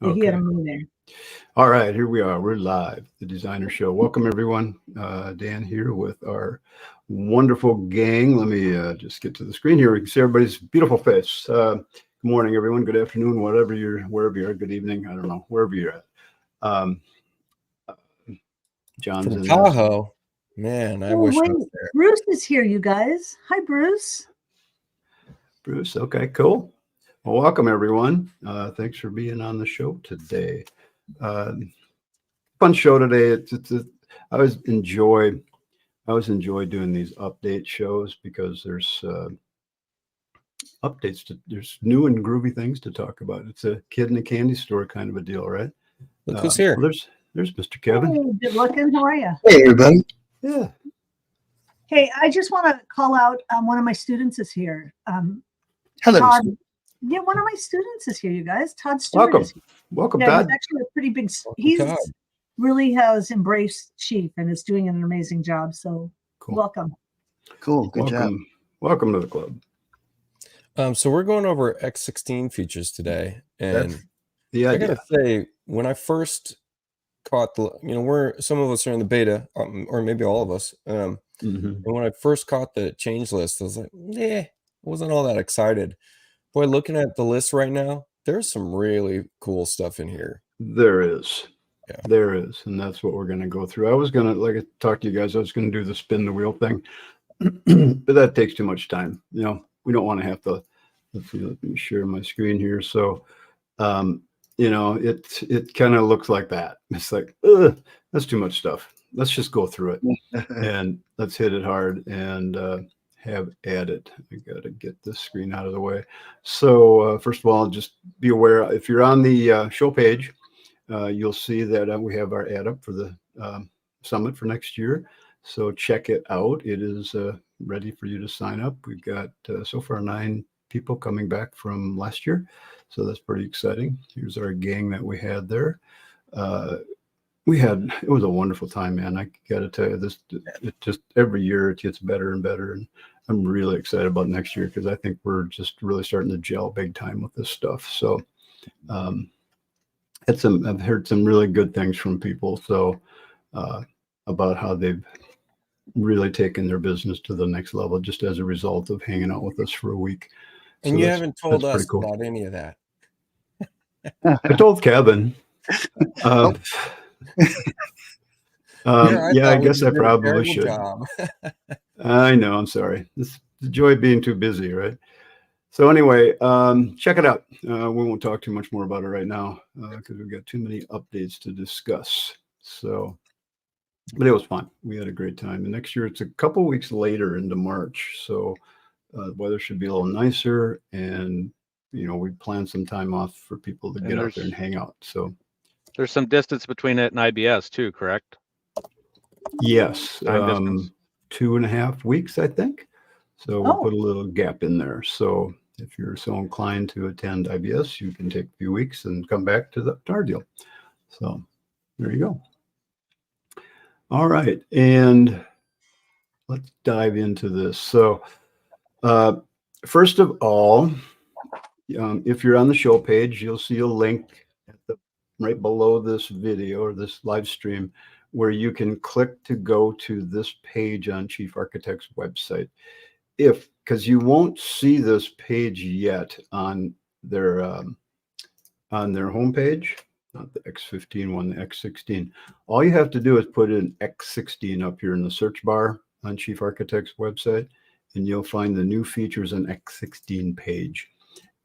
He had Okay. a me there. All right, here we are. We're live, the Designer Show. Welcome, everyone. Dan here with our wonderful gang. Let me just get to the screen here. We can see everybody's beautiful face. Good morning, everyone. Good afternoon, wherever you're at. Good evening. I don't know, wherever you're at. Um, John's From in there. Tahoe. Man, I Oh, wish I wait, was there. Bruce is here, you guys. Hi, Bruce. Bruce, okay, cool. Well, welcome, everyone. Thanks for being on the show today. Fun show today. I always enjoy doing these update shows because there's there's new and groovy things to talk about. It's a kid in a candy store kind of a deal, right? Look who's here. Well, there's Mr. Kevin. Hey, good looking. How are you? Hey, everybody. Yeah. Hey, I just want to call out one of my students is here. Hello. Todd. Yeah, one of my students is here, you guys. Todd Stewart Welcome. is here. Welcome, Yeah, Todd. he's actually a pretty big. Welcome, Todd. Really has embraced Chief and is doing an amazing job. So Cool. welcome. Cool. Good job. Welcome to the club. So we're going over X16 features today, and The I idea. gotta say, when I first caught some of us are in the beta, or maybe all of us. And when I first caught the change list, I was like, I wasn't all that excited. Boy, looking at the list right now, there's some really cool stuff in here. There is. Yeah. There is. And that's what we're going to go through. I was going to, like I talked to you guys, I was going to do the spin the wheel thing, but that takes too much time. You know, we don't want to have to, let me share my screen here. So, you know, it kind of looks like that. It's like, that's too much stuff. Let's just go through it and let's hit it hard and have at it. I got to get this screen out of the way. So first of all, just be aware, if you're on the show page, you'll see that we have our ad up for the summit for next year. So check it out. It is ready for you to sign up. We've got so far 9 people coming back from last year. So that's pretty exciting. Here's our gang that we had there. It was a wonderful time, man. I got to tell you, it just every year it gets better and better. And I'm really excited about next year because I think we're just really starting to gel big time with this stuff. So I've heard some really good things from people. So about how they've really taken their business to the next level just as a result of hanging out with us for a week. And So you haven't told that's us pretty cool. about any of that. I told Kevin. I guess I probably should. I know. I'm sorry. It's the joy of being too busy, right? So anyway, check it out. We won't talk too much more about it right now because we've got too many updates to discuss. So, but it was fun. We had a great time. And next year, it's a couple weeks later into March. So the weather should be a little nicer. And, you know, we planned some time off for people to get out there and hang out. So there's some distance between it and IBS too, correct? Yes. Time distance. 2.5 weeks, I think. So we'll put a little gap in there. So if you're so inclined to attend IBS, you can take a few weeks and come back to our deal. So there you go. All right. And let's dive into this. So first of all, if you're on the show page, you'll see a link right below this video or this live stream where you can click to go to this page on Chief Architect's website. Because you won't see this page yet on their homepage, not the X15 one, the X16. All you have to do is put in X16 up here in the search bar on Chief Architect's website, and you'll find the new features on X16 page.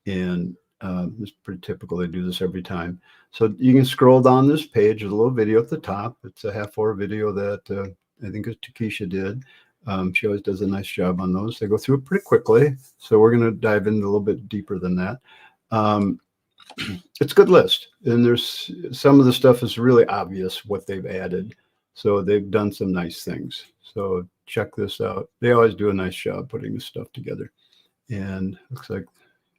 And it's pretty typical. They do this every time. So you can scroll down this page. There's a little video at the top. It's a half-hour video that I think Takesha did. She always does a nice job on those. They go through it pretty quickly. So we're going to dive in a little bit deeper than that. It's a good list. And there's some of the stuff is really obvious what they've added. So they've done some nice things. So check this out. They always do a nice job putting this stuff together. And looks like,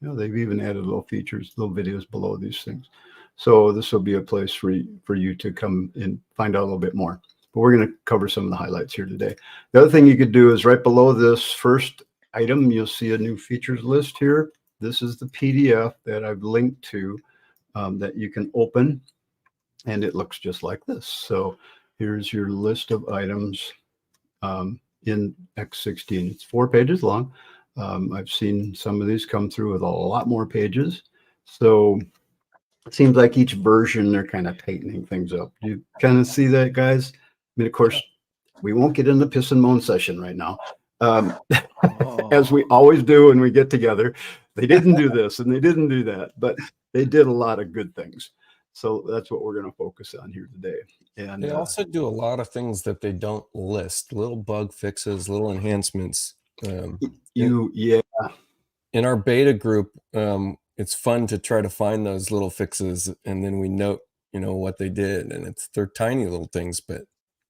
you know, they've even added little features, little videos below these things. So this will be a place for you to come and find out a little bit more. But we're going to cover some of the highlights here today. The other thing you could do is right below this first item, you'll see a new features list here. This is the PDF that I've linked to that you can open, and it looks just like this. So here's your list of items in X16. It's 4 pages long. I've seen some of these come through with a lot more pages. So it seems like each version, they're kind of tightening things up. Do you kind of see that, guys? I mean, of course, we won't get in the piss and moan session right now. As we always do when we get together. They didn't do this and they didn't do that, but they did a lot of good things. So that's what we're going to focus on here today. And they also do a lot of things that they don't list, little bug fixes, little enhancements. Yeah. In our beta group, it's fun to try to find those little fixes, and then we note, what they did, and they're tiny little things, but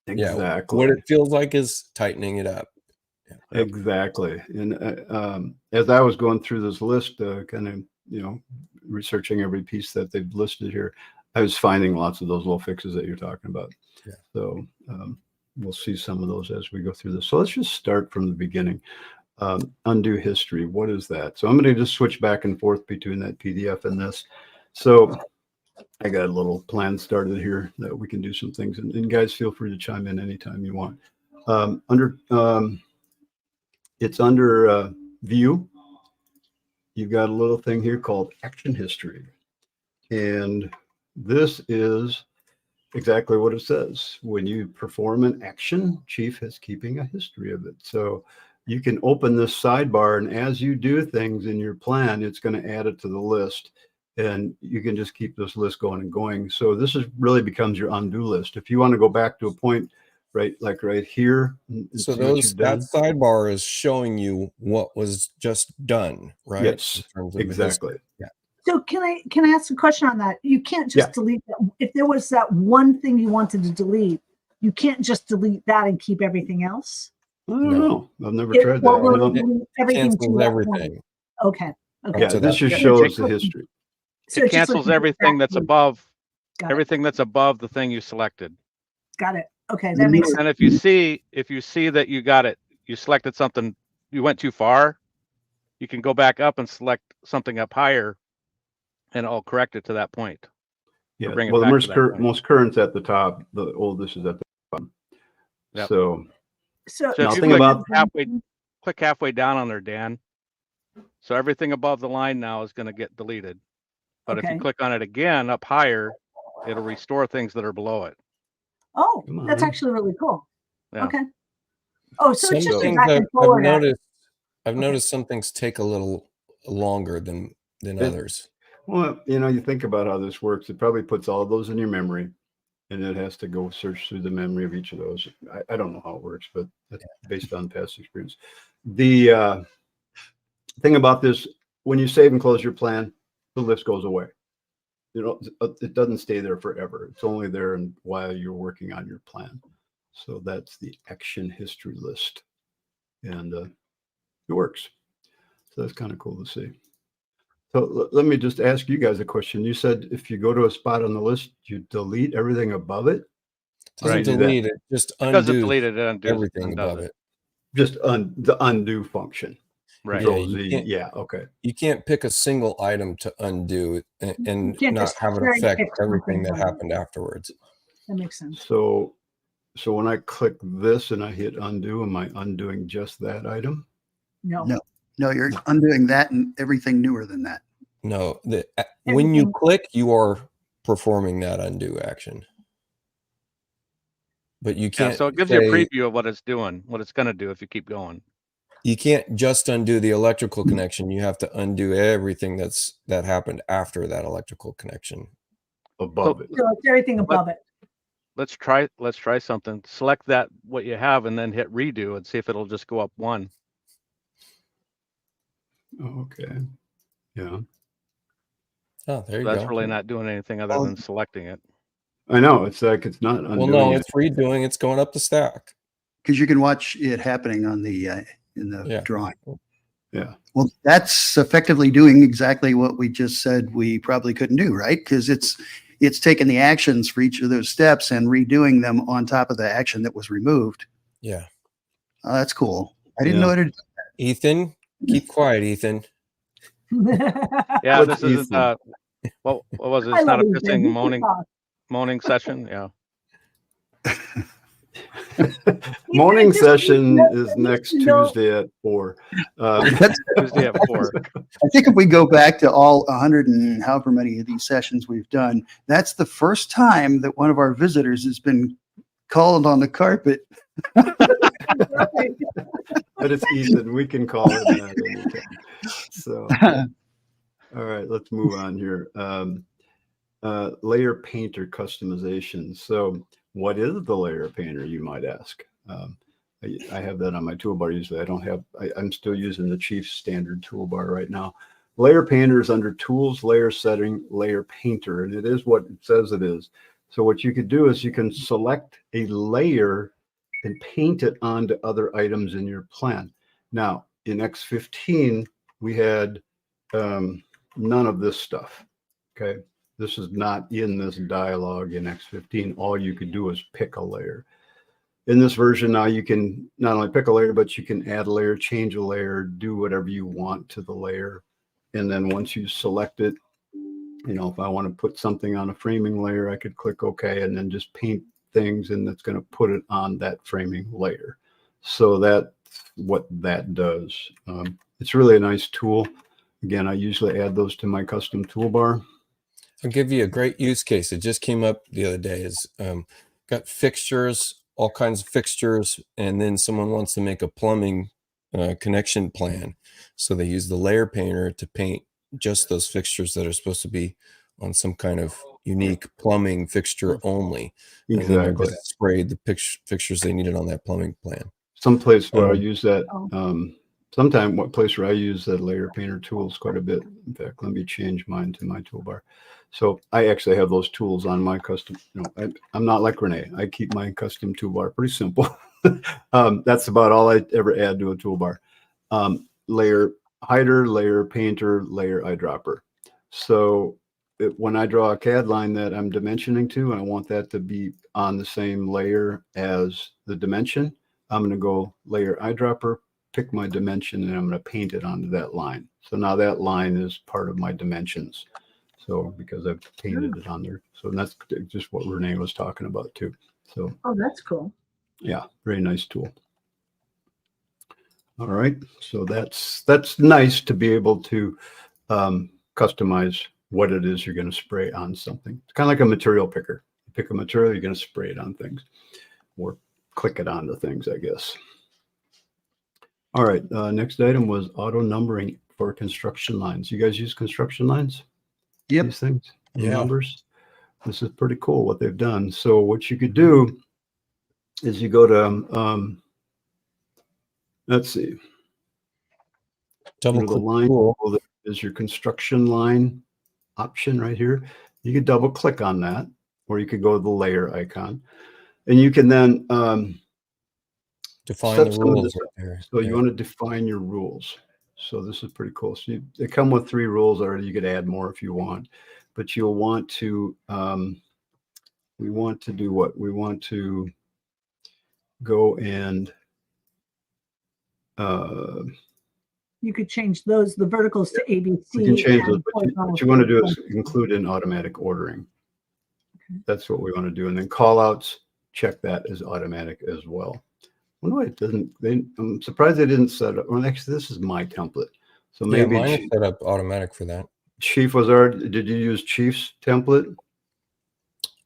exactly. Yeah, what it feels like is tightening it up. Yeah. Exactly. And as I was going through this list, kind of, researching every piece that they've listed here, I was finding lots of those little fixes that you're talking about. Yeah. So we'll see some of those as we go through this. So let's just start from the beginning. Undo history. What is that? So I'm going to just switch back and forth between that PDF and this. So I got a little plan started here that we can do some things. And guys, feel free to chime in anytime you want. It's under view. You've got a little thing here called action history. And this is exactly what it says. When you perform an action, Chief is keeping a history of it. So you can open this sidebar, and as you do things in your plan, it's going to add it to the list. And you can just keep this list going and going. So this is really becomes your undo list. If you want to go back to a point, right here. So that sidebar is showing you what was just done, right? Yes, exactly. Yeah. So can I ask a question on that? You can't just delete that. If there was that one thing you wanted to delete, you can't just delete that and keep everything else? I don't know. I've never tried that. Everything. Okay. Yeah, so this just shows the history. So it cancels everything that's above, Got everything that's above the thing you selected. Got it. Okay, that makes sense. And if you see that you got it, you selected something, you went too far, you can go back up and select something up higher, and it'll correct it to that point. Yeah. Bring it Well, back the most current's at the top. The oldest is at the bottom. Yep. So if nothing you about click halfway down on there, Dan. So everything above the line now is going to get deleted. But if you click on it again up higher, it'll restore things that are below it. Oh, that's actually really cool. Yeah. Okay. Oh, so it's just a things back and forward. I've noticed some things take a little longer than others. Well, you think about how this works. It probably puts all of those in your memory, and it has to go search through the memory of each of those. I don't know how it works, but that's based on past experience. The thing about this, when you save and close your plan, the list goes away. It doesn't stay there forever. It's only there while you're working on your plan. So that's the action history list, and it works. So that's kind of cool to see. So let me just ask you guys a question. You said if you go to a spot on the list, you delete everything above it. Doesn't delete it, just undo. Because it deleted it, undoes everything above it. Just the undo function. Right. Yeah. Okay. You can't pick a single item to undo and not have it affect everything that happened afterwards. That makes sense. So when I click this and I hit undo, am I undoing just that item? No, you're undoing that and everything newer than that. No, when you click, you are performing that undo action. But you can't. So it gives you a preview of what it's doing, what it's going to do if you keep going. You can't just undo the electrical connection. You have to undo everything that happened after that electrical connection. Above it. So it's everything above it. Let's try something. Select what you have and then hit redo and see if it'll just go up one. Okay. Yeah. Oh, there you go. go. That's really not doing anything other than selecting it. I know. It's like it's not undoing. Well, no, it's redoing. It's going up the stack. Because you can watch it happening on the in the drawing. Yeah. Well, that's effectively doing exactly what we just said we probably couldn't do, right? Because it's taking the actions for each of those steps and redoing them on top of the action that was removed. Yeah. Oh, that's cool. I didn't know it. Ethan, keep quiet, Ethan. Yeah, this isn't What was it? I It's not a love you, pissing Ben. moaning session. Yeah. Morning Just- session just- is just next to know- Tuesday at 4. Tuesday at 4. I think if we go back to all 100 and however many of these sessions we've done, that's the first time that one of our visitors has been called on the carpet. Right. But it's Ethan. We can call it that anytime. So, all right, let's move on here. Layer painter customization. So, what is the layer painter, you might ask? I have that on my toolbar usually. I'm still using the Chief standard toolbar right now. Layer painter is under tools, layer setting, layer painter, and it is what it says it is. So what you could do is you can select a layer and paint it onto other items in your plan. Now, in X15, we had none of this stuff, okay? This is not in this dialog in X15. All you could do was pick a layer. In this version now, you can not only pick a layer, but you can add a layer, change a layer, do whatever you want to the layer. And then once you select it, you know, if I want to put something on a framing layer, I could click OK and then just paint things, and that's going to put it on that framing layer. So that's what that does. It's really a nice tool. Again, I usually add those to my custom toolbar. I'll give you a great use case. It just came up the other day. Is got fixtures, all kinds of fixtures, and then someone wants to make a plumbing connection plan. So they use the layer painter to paint just those fixtures that are supposed to be on some kind of unique plumbing fixture only. Exactly. And then they just sprayed the fixtures they needed on that plumbing plan. Some place where I use that, Oh. sometime what place where I use that layer painter tools quite a bit. In fact, let me change mine to my toolbar. So I actually have those tools on my custom, you know, I'm not like Renee. I keep my custom toolbar pretty simple. That's about all I ever add to a toolbar. Layer hider, layer painter, layer eyedropper. So when I draw a CAD line that I'm dimensioning to, and I want that to be on the same layer as the dimension, I'm going to go layer eyedropper, pick my dimension, and I'm going to paint it onto that line. So now that line is part of my dimensions. So because I've painted it on there. So that's just what Renee was talking about too. So, Oh, that's cool. yeah, very nice tool. All right. So that's nice to be able to customize what it is you're going to spray on something. It's kind of like a material picker. You pick a material, you're going to spray it on things or click it onto things, I guess. All right. Next item was auto numbering for construction lines. You guys use construction lines? Yep. These things, Yeah. numbers. This is pretty cool what they've done. So what you could do is you go to, let's see. Double Under the click line tool. tool, there is your construction line option right here. You could double click on that, or you could go to the layer icon, and you can then Define set the some of rules this right there. So you want to define your rules. So this is pretty cool. So they come with 3 rules already. You could add more if you want, but you'll want to, we want to do what? We want to go and, You could change those, the verticals to ABC. you can change those, and but what horizontals you want to to do is include in automatic ordering. That's what we want to do. And then call outs, check that as automatic as well. Well, no, it doesn't. I'm surprised they didn't set up. Well, actually, this is my template. So Yeah, maybe mine is set up automatic for that. Chief was already, did you use Chief's template?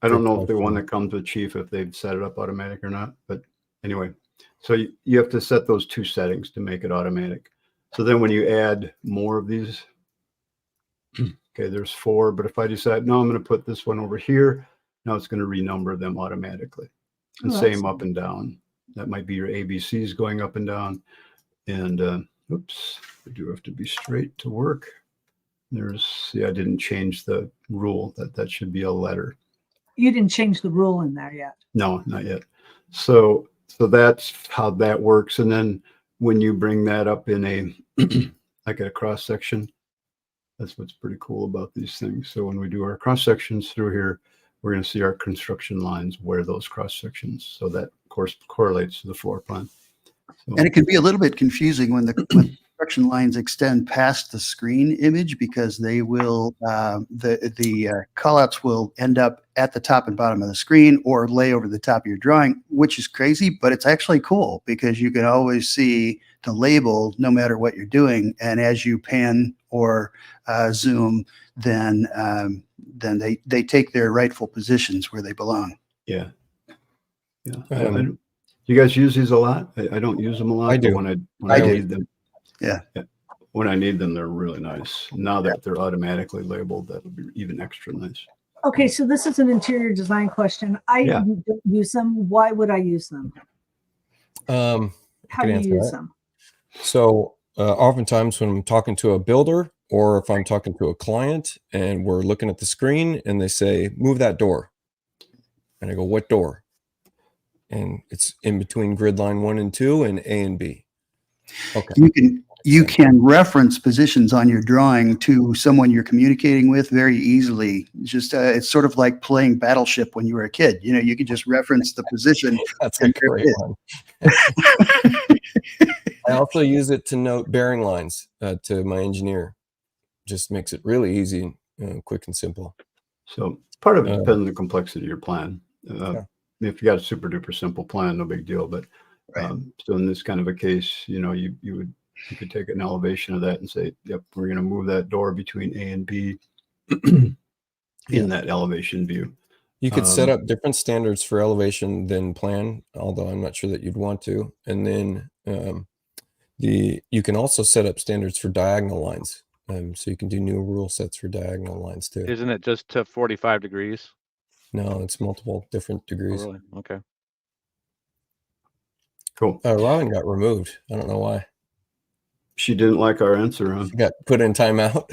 I don't Good know if the one question. that comes with Chief, if they've set it up automatic or not, but anyway. So you have to set those 2 settings to make it automatic. So then when you add more of these, okay, there's 4, but if I decide, no, I'm going to put this one over here, now it's going to renumber them automatically. And Oh, same up and down. That might be your ABCs going up and down. And oops, I do have to be straight to work. There's, see, I didn't change the rule that should be a letter. You didn't change the rule in there yet. No, not yet. So that's how that works. And then when you bring that up in a, like a cross section, that's what's pretty cool about these things. So when we do our cross sections through here, we're going to see our construction lines where those cross sections. So that of course correlates to the floor plan. So, And it can be a little bit confusing when the construction construction lines extend past the screen image because they will, the callouts will end up at the top and bottom of the screen or lay over the top of your drawing, which is crazy, but it's actually cool because you can always see the label no matter what you're doing. And as you pan or zoom, then they take their rightful positions where they belong. Yeah. Yeah. You guys use these a lot? I don't use them a lot. I do. But when I I do. need them, Yeah. when I need them, they're really nice. Now that they're automatically labeled, that'll be even extra nice. Okay, so this is an interior design question. I don't use them. Why would I use them? How do you use them? So oftentimes when I'm talking to a builder or if I'm talking to a client and we're looking at the screen and they say, move that door. And I go, what door? And it's in between grid line 1 and 2 and A and B. Okay. You can reference positions on your drawing to someone you're communicating with very easily. Just it's sort of like playing Battleship when you were a kid. You know, you could just reference the position. That's a great one. I also use it to note bearing lines to my engineer. Just makes it really easy, quick and simple. So part of it depends on the complexity of your plan. If you got a super duper simple plan, no big deal. But so in this kind of a case, you know, you could take an elevation of that and say, yep, we're going to move that door between A and B in that elevation view. You could set up different standards for elevation than plan, although I'm not sure that you'd want to. And then you can also set up standards for diagonal lines. So you can do new rule sets for diagonal lines too. Isn't it just to 45 degrees? No, it's multiple different degrees. Oh, really? Okay. Cool. Robin got removed. I don't know why. She didn't like our answer, huh? She got put in timeout.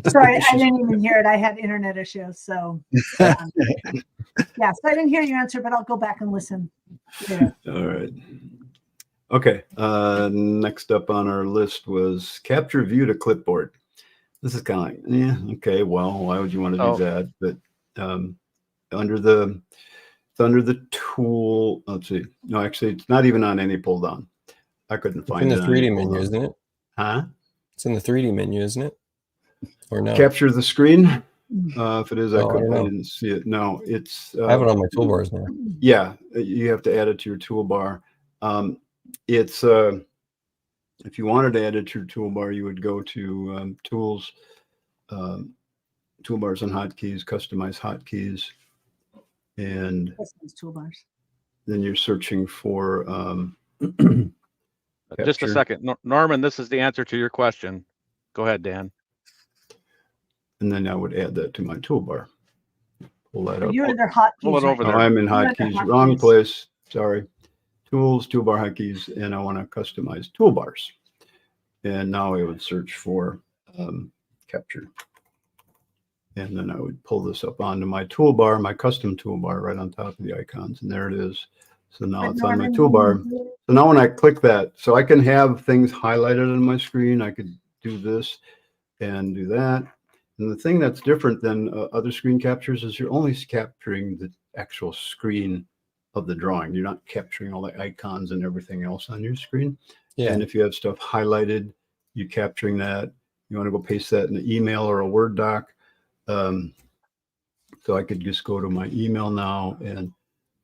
Sorry, I didn't even hear it. I had internet issues. So, so I didn't hear your answer, but I'll go back and listen later. All right. Okay. Next up on our list was capture view to clipboard. This is kind of like, okay, well, why would you want to do that? But under the tool, let's see. No, actually, it's not even on any pull down. I couldn't find it. It's in the 3D menu, isn't it? Huh? It's in the 3D menu, isn't it? Or no? Capture the screen. If it is, I didn't see it. No, it's. I have it on my toolbars now. Yeah, you have to add it to your toolbar. It's if you wanted to add it to your toolbar, you would go to tools, toolbars and hotkeys, customize hotkeys, and toolbars. Then you're searching for. Just a second, Norman. This is the answer to your question. Go ahead, Dan. And then I would add that to my toolbar. Pull that up. You're in their hotkeys. Pull it over there. I'm in hotkeys. Wrong place. Sorry. Tools, toolbar hotkeys, and I want to customize toolbars. And now I would search for capture. And then I would pull this up onto my toolbar, my custom toolbar right on top of the icons. And there it is. So now it's on my toolbar. So now when I click that, so I can have things highlighted on my screen. I could do this and do that. And the thing that's different than other screen captures is you're only capturing the actual screen of the drawing. You're not capturing all the icons and everything else on your screen. Yeah. And if you have stuff highlighted, you're capturing that. You want to go paste that in an email or a Word doc. So I could just go to my email now and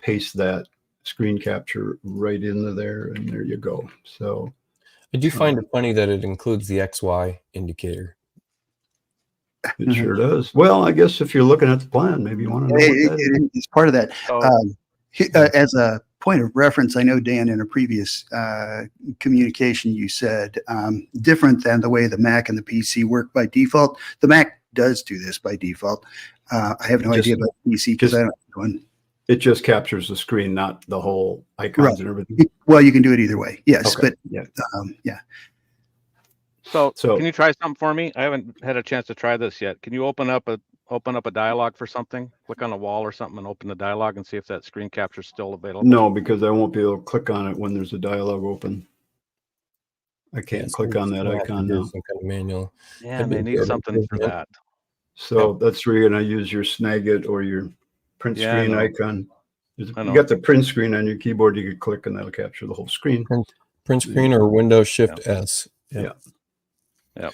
paste that screen capture right into there, and there you go. So I do find it funny that it includes the XY indicator. It sure does. Well, I guess if you're looking at the plan, maybe you want to know what that is. It's part of that. As a point of reference, I know, Dan, in a previous communication, you said different than the way the Mac and the PC work by default. The Mac does do this by default. I have no idea about the PC because I don't have one. It just captures the screen, not the whole icons and everything. Well, you can do it either way. Yes, okay. But yeah. So can you try something for me? I haven't had a chance to try this yet. Can you open up a dialog for something? Click on a wall or something and open the dialog and see if that screen capture is still available. No, because I won't be able to click on it when there's a dialog open. I can't click on that icon now. Some kind of manual. Yeah, they need something for that. So that's where you're going to use your Snagit or your print screen icon. You got the print screen on your keyboard. You could click and that'll capture the whole screen. Print screen or Windows Shift S. All right,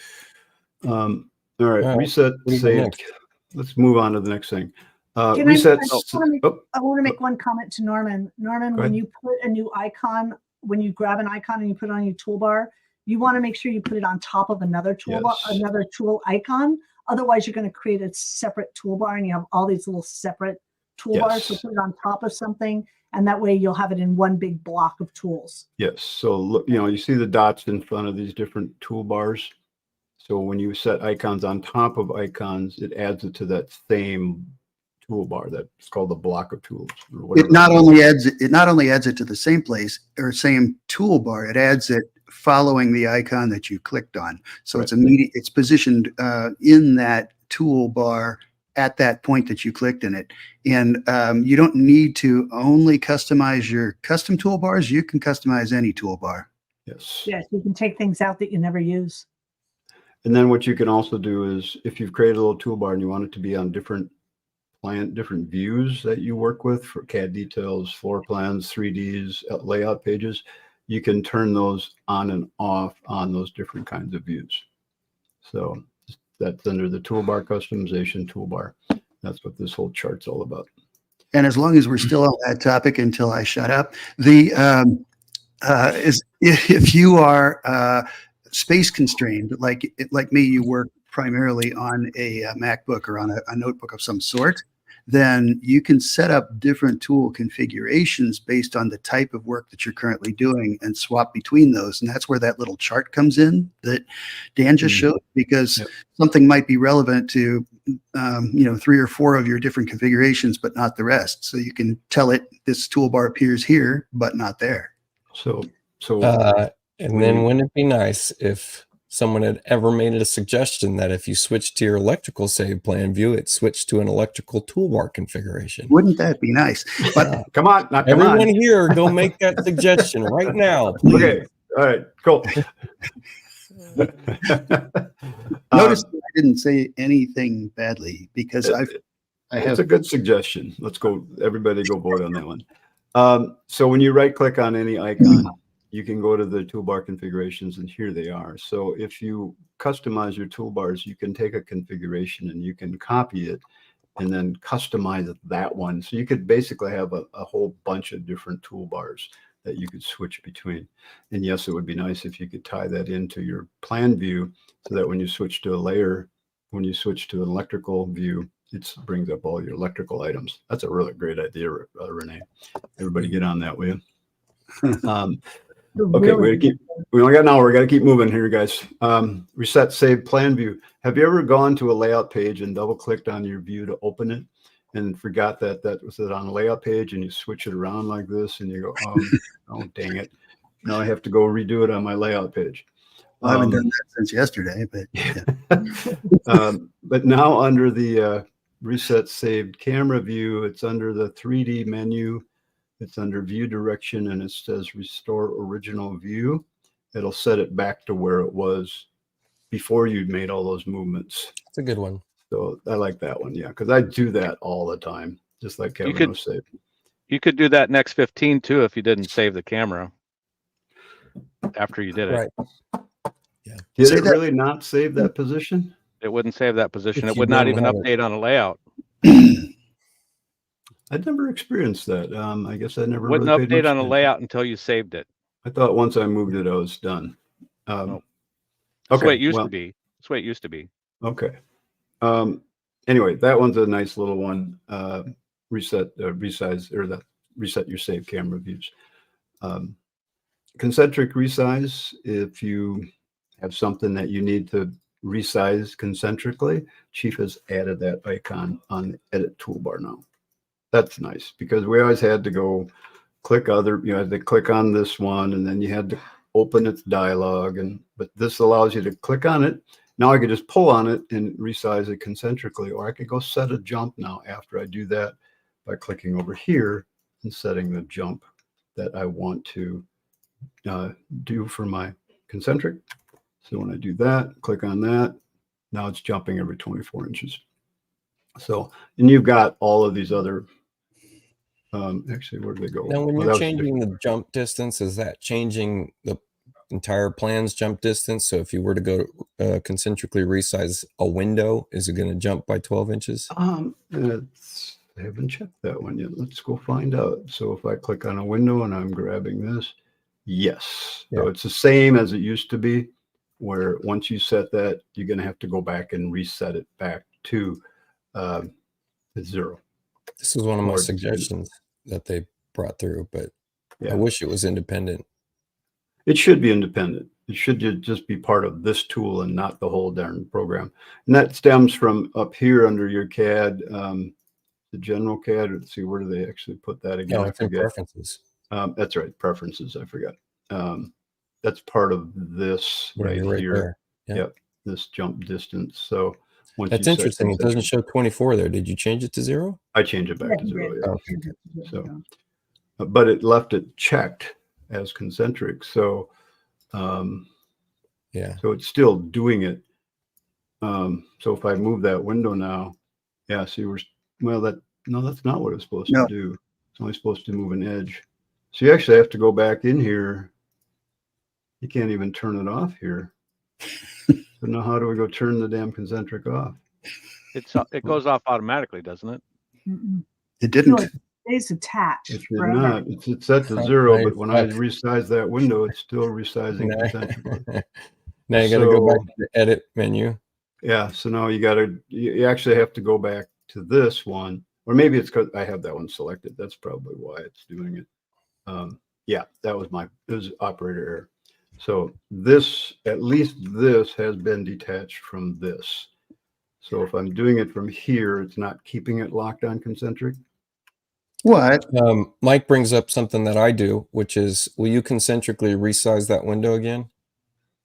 All right. reset What do you got saved. next? Let's move on to the next thing. Can Reset. I want to make one comment to Norman. Norman, Go when ahead. you put a new icon, when you grab an icon and you put it on your toolbar, you want to make sure you put it on top of another toolbar, Yes. another tool icon. Otherwise, you're going to create a separate toolbar and you have all these little separate toolbars. So Yes. put it on top of something, and that way you'll have it in one big block of tools. Yes. So look, you see the dots in front of these different toolbars. So when you set icons on top of icons, it adds it to that same toolbar. That's called the block of tools. Or whatever. It not only adds it to the same place or same toolbar, it adds it following the icon that you clicked on. So Right. it's immediate. It's positioned in that toolbar at that point that you clicked in it. And you don't need to only customize your custom toolbars. You can customize any toolbar. Yes. Yes, you can take things out that you never use. And then what you can also do is if you've created a little toolbar and you want it to be on different views that you work with for CAD details, floor plans, 3Ds, layout pages, you can turn those on and off on those different kinds of views. So that's under the toolbar customization toolbar. That's what this whole chart's all about. And as long as we're still on that topic until I shut up, the if you are space constrained, like me, you work primarily on a MacBook or on a notebook of some sort, then you can set up different tool configurations based on the type of work that you're currently doing and swap between those. And that's where that little chart comes in that Dan just showed, because something might be relevant to 3 or 4 of your different configurations, but not the rest. So you can tell it this toolbar appears here, but not there. And then wouldn't it be nice if someone had ever made a suggestion that if you switch to your electrical save plan view, it switched to an electrical toolbar configuration? Wouldn't that be nice? But come on, everyone here, go make that suggestion right now, please. Okay, all right, cool. Notice I didn't say anything badly because I have. It's a good suggestion. Let's go. Everybody, go vote on that one. So when you right-click on any icon, you can go to the toolbar configurations, and here they are. So if you customize your toolbars, you can take a configuration and you can copy it and then customize that one. So you could basically have a whole bunch of different toolbars that you could switch between. And yes, it would be nice if you could tie that into your plan view so that when you switch to a layer, when you switch to an electrical view, it brings up all your electrical items. That's a really great idea, Renee. Everybody get on that, will you? Okay, we only got an hour. We got to keep moving here, guys. Reset, save, plan view. Have you ever gone to a layout page and double-clicked on your view to open it and forgot that was it on a layout page, and you switch it around like this, and you go, oh, dang it. Now I have to go redo it on my layout page. I haven't done that since yesterday, but yeah. But now under the reset, saved camera view, it's under the 3D menu. It's under view direction, and it says restore original view. It'll set it back to where it was before you'd made all those movements. That's a good one. So I like that one, yeah, because I do that all the time, just like Kevin was saying. You could do that in X15 too if you didn't save the camera after you did it. Right. Yeah. Did it really not save that position? It wouldn't save that position. If It would you not don't even have update on a layout. I'd never experienced that. I guess I never Wouldn't really paid update much on a attention. layout until you saved it. I thought once I moved it, I was done. That's Okay, the way it used well, to be. That's the way it used to be. Okay. Anyway, that one's a nice little one. Reset, resize, or reset your save camera views. Concentric resize, if you have something that you need to resize concentrically, Chief has added that icon on the edit toolbar now. That's nice because we always had to go click other, you had to click on this one, and then you had to open its dialog, but this allows you to click on it. Now I could just pull on it and resize it concentrically, or I could go set a jump now after I do that by clicking over here and setting the jump that I want to do for my concentric. So when I do that, click on that, now it's jumping every 24 inches. So, and you've got all of these other, actually, where do they go? Now, when you're changing the jump distance, is that changing the entire plan's jump distance? So if you were to go to concentrically resize a window, is it going to jump by 12 inches? I haven't checked that one yet. Let's go find out. So if I click on a window and I'm grabbing this, yes. So it's the same as it used to be, where once you set that, you're going to have to go back and reset it back to 0. This is one of my Or suggestions that they brought through, but yeah. I wish it was independent. It should be independent. It should just be part of this tool and not the whole darn program. And that stems from up here under your CAD, the general CAD. Let's see, where do they actually put that again? Oh, I think preferences. That's right, preferences. I forgot. That's part of this right here. Yeah. Yep, this jump distance. So once that's interesting. It doesn't show 24 there. Did you change it to 0? I changed it back to 0. Yeah. Okay. So, but it left it checked as concentric. So, yeah. So it's still doing it. So if I move that window now, yeah. See, that's not what it's supposed to do. It's only supposed to move an edge. So you actually have to go back in here. You can't even turn it off here. So now how do we go turn the damn concentric off? It goes off automatically, doesn't it? It didn't. It stays attached. It did not. It's set to 0, but when I resize that window, it's still resizing concentrically. Now you got to go back to the edit menu. Yeah. So now you actually have to go back to this one, or maybe it's because I have that one selected. That's probably why it's doing it. Yeah, it was operator error. So at least this has been detached from this. So if I'm doing it from here, it's not keeping it locked on concentric. What? Mike brings up something that I do, which is, will you concentrically resize that window again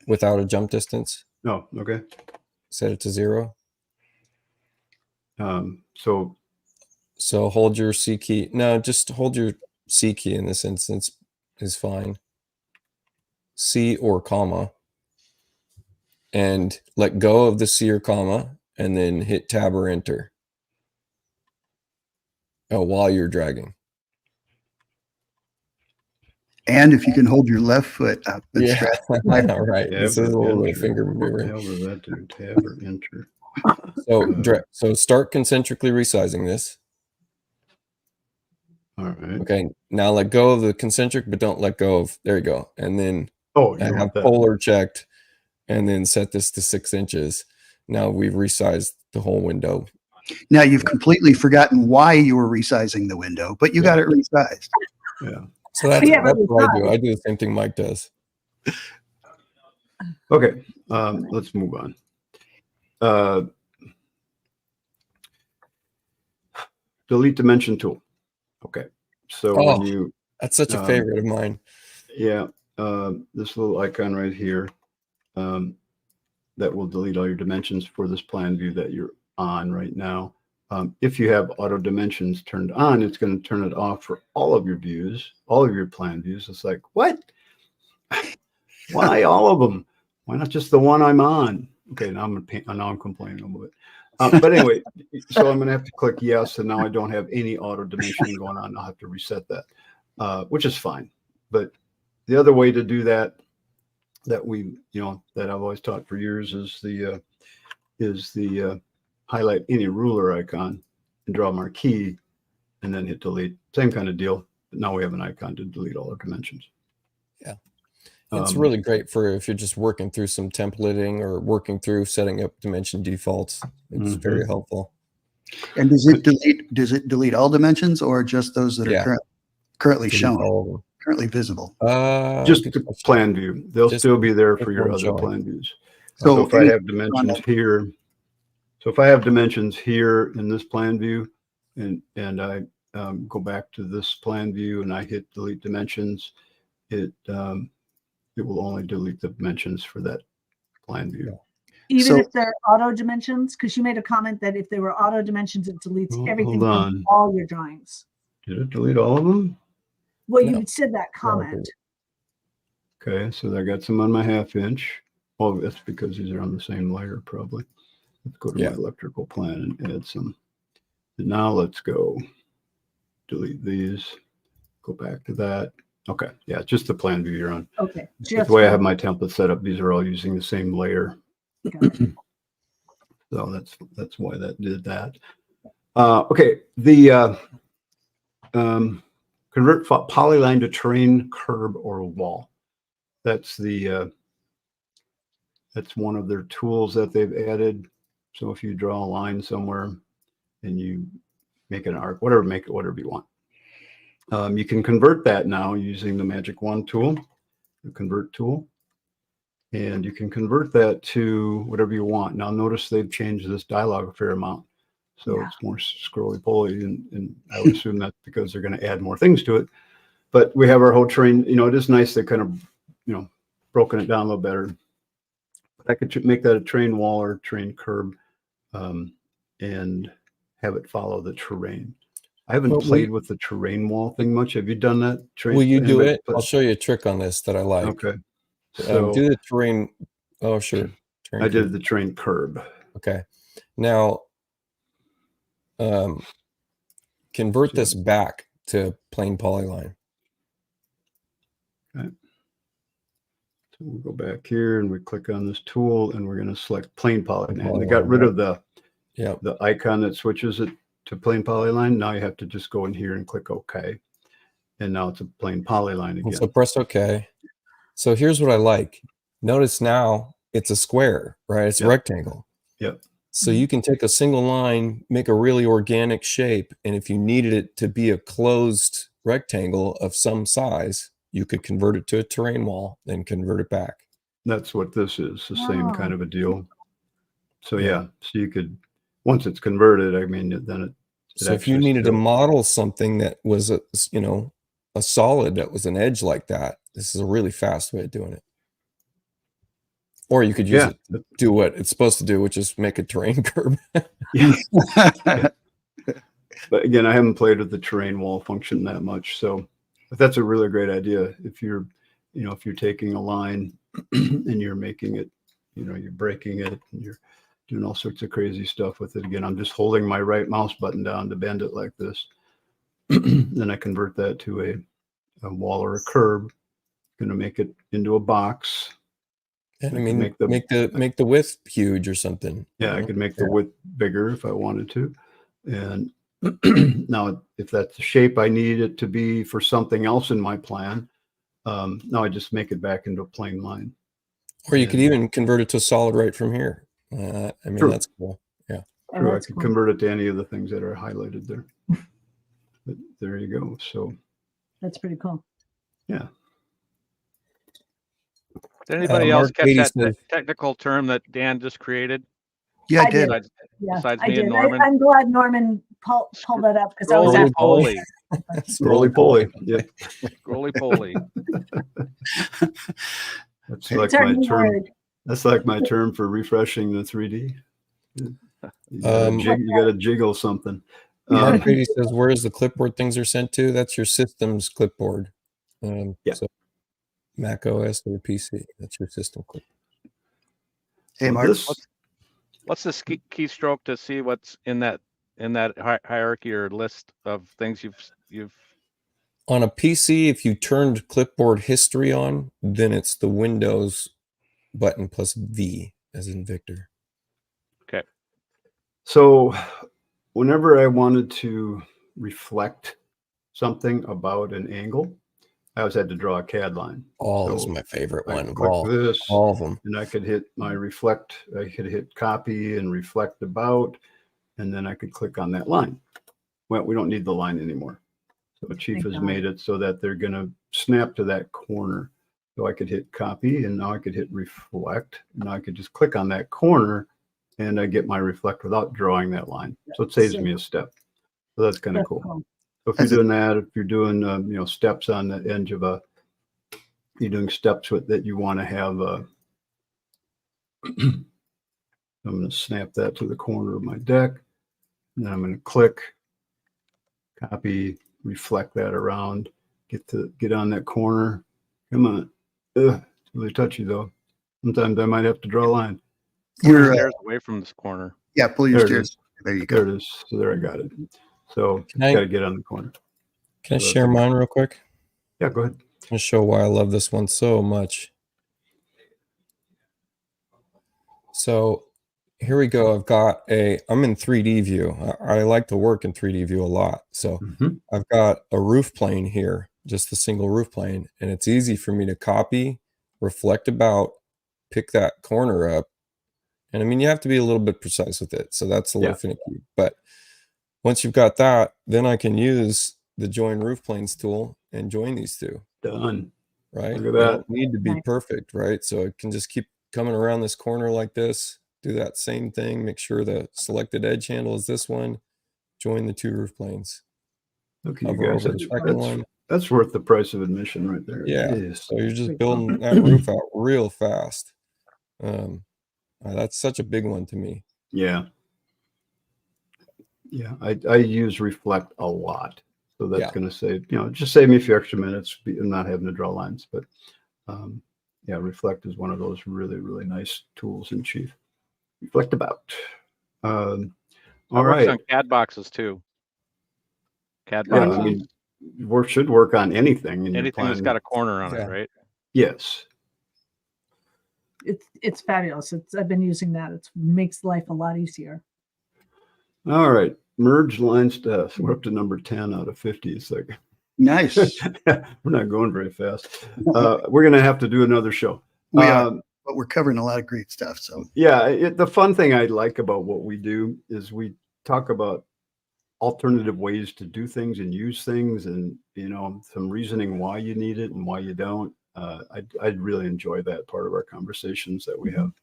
without a jump distance? No. Okay. Set it to 0. So hold your C key. No, just hold your C key in this instance is fine. C or comma. And let go of the C or comma and then hit tab or enter. Oh, while you're dragging. And if you can hold your left foot up. And stretch. All right. This is a little finger maneuver. What the hell does that do? Tab or enter. So start concentrically resizing this. All right. Okay. Now let go of the concentric, but don't let go of. There you go. And then have polar checked, and then set this to 6 inches. Now we've resized the whole window. Now you've completely forgotten why you were resizing the window, but you got it resized. Yeah. So that's what I do. I do the same thing Mike does. Okay. Let's move on. Delete dimension tool. Okay. So when you that's such a favorite of mine. Yeah. This little icon right here that will delete all your dimensions for this plan view that you're on right now. If you have auto dimensions turned on, it's going to turn it off for all of your views, all of your plan views. It's like, what? Why all of them? Why not just the one I'm on? Okay, now I'm complaining a little bit. But anyway, so I'm going to have to click yes, and now I don't have any auto dimensioning going on. I'll have to reset that, which is fine. But the other way to do that that I've always taught for years is the highlight any ruler icon and draw a marquee and then hit delete. Same kind of deal, but now we have an icon to delete all our dimensions. Yeah. It's really great for if you're just working through some templating or working through setting up dimension defaults. It's very helpful. And does it delete all dimensions or just those that are currently shown, currently visible? Just the plan view. They'll still be there for your other plan views. So if I have dimensions here, so if I have dimensions here in this plan view and I go back to this plan view and I hit delete dimensions, it will only delete the dimensions for that plan view. Even if they're auto dimensions, because you made a comment that if they were auto dimensions, it deletes everything from all your drawings. Did it delete all of them? Well, you said that comment. Okay, so I got some on my 1/2 inch. Oh, that's because these are on the same layer, probably. Let's go to my electrical plan and add some. And now let's go delete these. Go back to that. Okay. Yeah, just the plan view you're on. Okay. Just the way I have my template set up, these are all using the same layer. So that's why that did that. Okay. The convert polyline to terrain, curb, or wall. That's the that's one of their tools that they've added. So if you draw a line somewhere and you make an arc, whatever, make it whatever you want. You can convert that now using the Magic Wand tool, the convert tool, and you can convert that to whatever you want. Now notice they've changed this dialog a fair amount. So it's more scrolly-poly, and I would assume that's because they're going to add more things to it. But we have our whole terrain. You know, it is nice they kind of, you know, broken it down a little better. But I could make that a terrain wall or terrain curb, and have it follow the terrain. I haven't played with the terrain wall thing much. Have you done that? Will you do it? I'll show you a trick on this that I like. Okay. So do the terrain. Oh, sure. I did the terrain curb. Okay. Now, convert this back to plain polyline. Okay. So we'll go back here and we click on this tool and we're going to select plain polyline. They got rid of the icon that switches it to plain polyline. Now you have to just go in here and click OK. And now it's a plain polyline again. So press OK. So here's what I like. Notice now it's a square, right? It's a rectangle. Yep. So you can take a single line, make a really organic shape, and if you needed it to be a closed rectangle of some size, you could convert it to a terrain wall, then convert it back. That's what this is, the same kind of a deal. So yeah, so you could, once it's converted, I mean, then it so if you needed to model something that was a, you know, a solid that was an edge like that, this is a really fast way of doing it. Or you could use it to do what it's supposed to do, which is make a terrain curb. But again, I haven't played with the terrain wall function that much. So but that's a really great idea. If you're, you know, if you're taking a line and you're making it, you know, you're breaking it and you're doing all sorts of crazy stuff with it. Again, I'm just holding my right mouse button down to bend it like this. Then I convert that to a wall or a curb. Going to make it into a box. And I mean, make the width huge or something. Yeah, I could make the width bigger if I wanted to. And now, if that's the shape I need it to be for something else in my plan, now I just make it back into a plain line. Or you could even convert it to solid right from here. I mean, that's cool. Yeah. True, I could convert it to any of the things that are highlighted there. But there you go. So that's pretty cool. Yeah. Did anybody else catch that technical term that Dan just created? Yeah, I did. Besides me and Norman. I'm glad Norman pulled that up because I was at Roly-poly. Roly-poly. Yeah. Roly-poly. That's like my term. That's like my term for refreshing the 3D. You got to jiggle something. Mark Brady says, where is the clipboard things are sent to? That's your system's clipboard. So Mac OS or PC. That's your system clip. Hey, Mark. What's the keystroke to see what's in that hierarchy or list of things you've on a PC? If you turned clipboard history on, then it's the Windows button plus V as in Victor. Okay. So whenever I wanted to reflect something about an angle, I always had to draw a CAD line. This is my favorite one. All of them. And I could hit my reflect, I could hit copy and reflect about, and then I could click on that line. Well, we don't need the line anymore. So Chief has made it so that they're going to snap to that corner. So I could hit copy and now I could hit reflect. And now I could just click on that corner and I get my reflect without drawing that line. So it saves me a step. So that's kind of cool. So if you're doing that, if you're doing, you know, steps on the edge of you're doing steps with that you want to have, I'm going to snap that to the corner of my deck. And then I'm going to click, copy, reflect that around, get on that corner. Come on. It's really touchy though. Sometimes I might have to draw a line. Pull your stairs away from this corner. Yeah, pull your stairs. There you go. There it is. So there I got it. So you got to get on the corner. Can I share mine real quick? Yeah, go ahead. going to show why I love this one so much. So here we go. I'm in 3D view. I like to work in 3D view a lot. So I've got a roof plane here, just a single roof plane. And it's easy for me to copy, reflect about, pick that corner up. And I mean, you have to be a little bit precise with it. So that's a little finicky. But once you've got that, then I can use the join roof planes tool and join these two. Done. Right? Look at that. They don't need to be perfect, right? So it can just keep coming around this corner like this, do that same thing, make sure the selected edge handle is this one, join the two roof planes. Look at you guys. One. That's worth the price of admission right there. Yeah. So you're just building that roof out real fast. That's such a big one to me. Yeah. Yeah. I use reflect a lot. So that's going to save, just save me a few extra minutes not having to draw lines. But yeah, reflect is one of those really, really nice tools in Chief. Reflect about. All right. On CAD boxes too. CAD Yeah, boxes. I mean, should work on anything. Anything that's got a corner on it, right? Yes. It's fabulous. I've been using that. It makes life a lot easier. All right. Merge line stuff. We're up to number 10 out of 50. It's like nice. We're not going very fast. We're going to have to do another show. We are, but we're covering a lot of great stuff. So yeah, the fun thing I like about what we do is we talk about alternative ways to do things and use things, and some reasoning why you need it and why you don't. I'd really enjoy that part of our conversations that we have.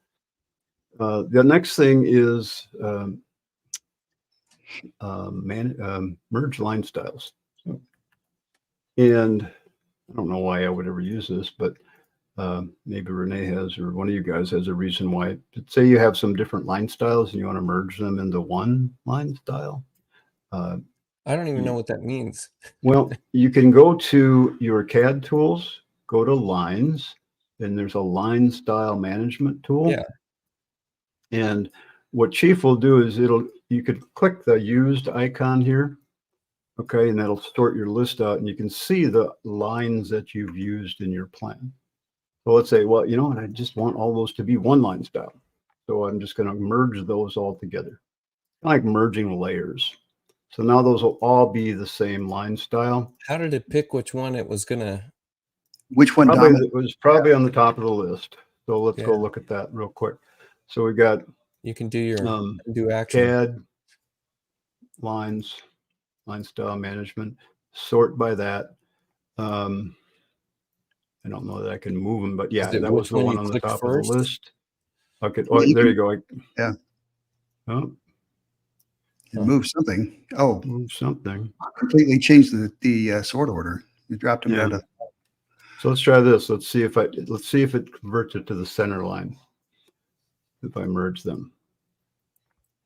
The next thing is merge line styles. And I don't know why I would ever use this, but maybe Renee has, or one of you guys has a reason why. Say you have some different line styles and you want to merge them into one line style. I don't even know what that means. Well, you can go to your CAD tools, go to lines, and there's a line style management tool. Yeah. And what Chief will do is you could click the used icon here. Okay, and that'll sort your list out, and you can see the lines that you've used in your plan. So let's say, well, you know what, I just want all those to be one line style. So I'm just going to merge those all together, like merging layers. So now those will all be the same line style. How did it pick which one it was going to? Which one? It was probably on the top of the list. So let's go look at that real quick. So we got. You can do your do action. CAD, lines, line style management, sort by that. I don't know that I can move them, but yeah, that was the one on the top of the list. Okay. Oh, there you go. Yeah. Oh. Move something. Oh, move something. Completely changed the sort order. You dropped them down to. So let's try this. Let's see if it converts it to the center line. If I merge them.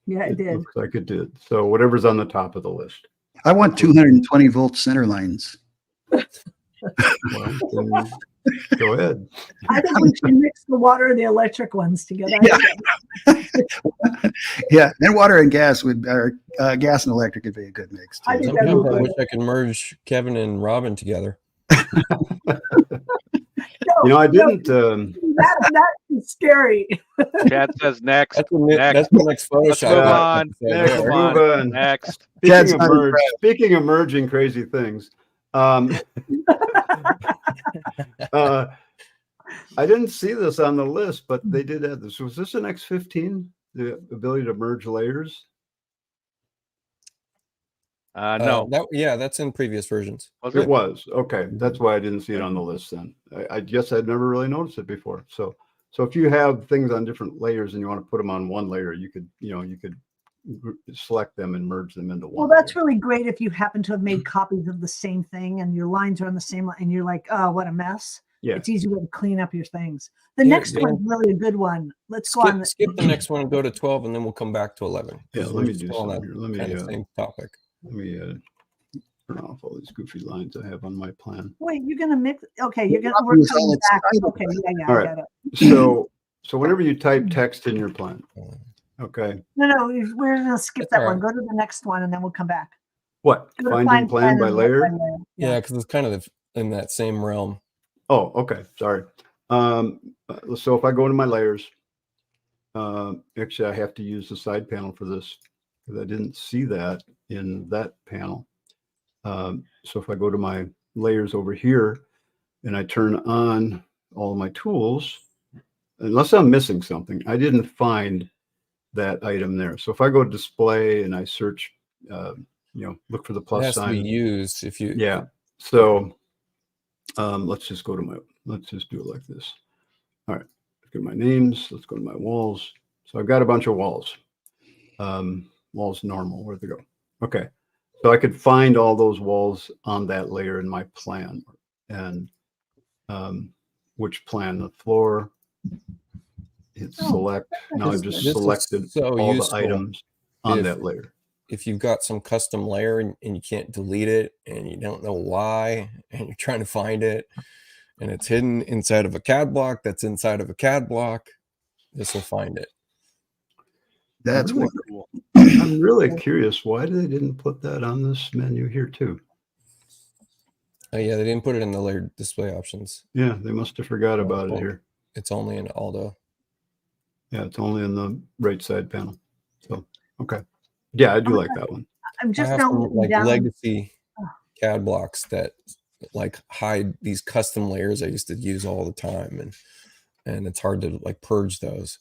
Yeah, it did. Looks like it did. So whatever's on the top of the list. I want 220 volt center lines. Well, go ahead. I think we should mix the water and the electric ones together. Yeah, yeah, and water and gas gas and electric would be a good mix too. I wish I could merge Kevin and Robin together. I didn't. That is scary. Chad says next. That's the next Photoshop. Move on. Next. Speaking of merging crazy things, I didn't see this on the list, but they did add this. Was this an X15? The ability to merge layers? No. That's in previous versions. It was. Okay. That's why I didn't see it on the list then. I guess I'd never really noticed it before. So if you have things on different layers and you want to put them on one layer, you could select them and merge them into one. Well, that's really great if you happen to have made copies of the same thing and your lines are on the same line and you're like, oh, what a mess. Yeah. It's easy to clean up your things. The next one's really a good one. Let's go on. Skip the next one and go to 12 and then we'll come back to 11. Yeah, let me do something here. Let me same topic. Let me turn off all these goofy lines I have on my plan. Wait, you're gonna mix? Okay, you're gonna work coming back. Okay, yeah, all right. I got it. So whenever you type text in your plan, okay. No, we're gonna skip that one. Go to the next one, and then we'll come back. What? Finding plan by layer? Yeah, because it's kind of in that same realm. Oh, okay. Sorry. So if I go to my layers, actually I have to use the side panel for this because I didn't see that in that panel. So if I go to my layers over here and I turn on all my tools, unless I'm missing something, I didn't find that item there. So if I go to display and I search, look for the It plus has to be sign. used if you. Yeah. So let's just do it like this. All right. Let's go to my names. Let's go to my walls. So I've got a bunch of walls. Walls normal. Where'd they go? Okay. So I could find all those walls on that layer in my plan, and which plan? The floor. Hit select. Now I've just selected all the items on that layer. If you've got some custom layer and you can't delete it and you don't know why, and you're trying to find it, and it's hidden inside of a CAD block that's inside of a CAD block, this will find it. That's really wonderful. I'm really curious why they didn't put that on this menu here too. Oh yeah, they didn't put it in the layered display options. Yeah, they must have forgot about it here. It's only in Aldo. Yeah, it's only in the right side panel. So okay, yeah, I do like that one. I'm just I have now some, looking like down. legacy CAD blocks that like hide these custom layers I used to use all the time, and it's hard to like purge those.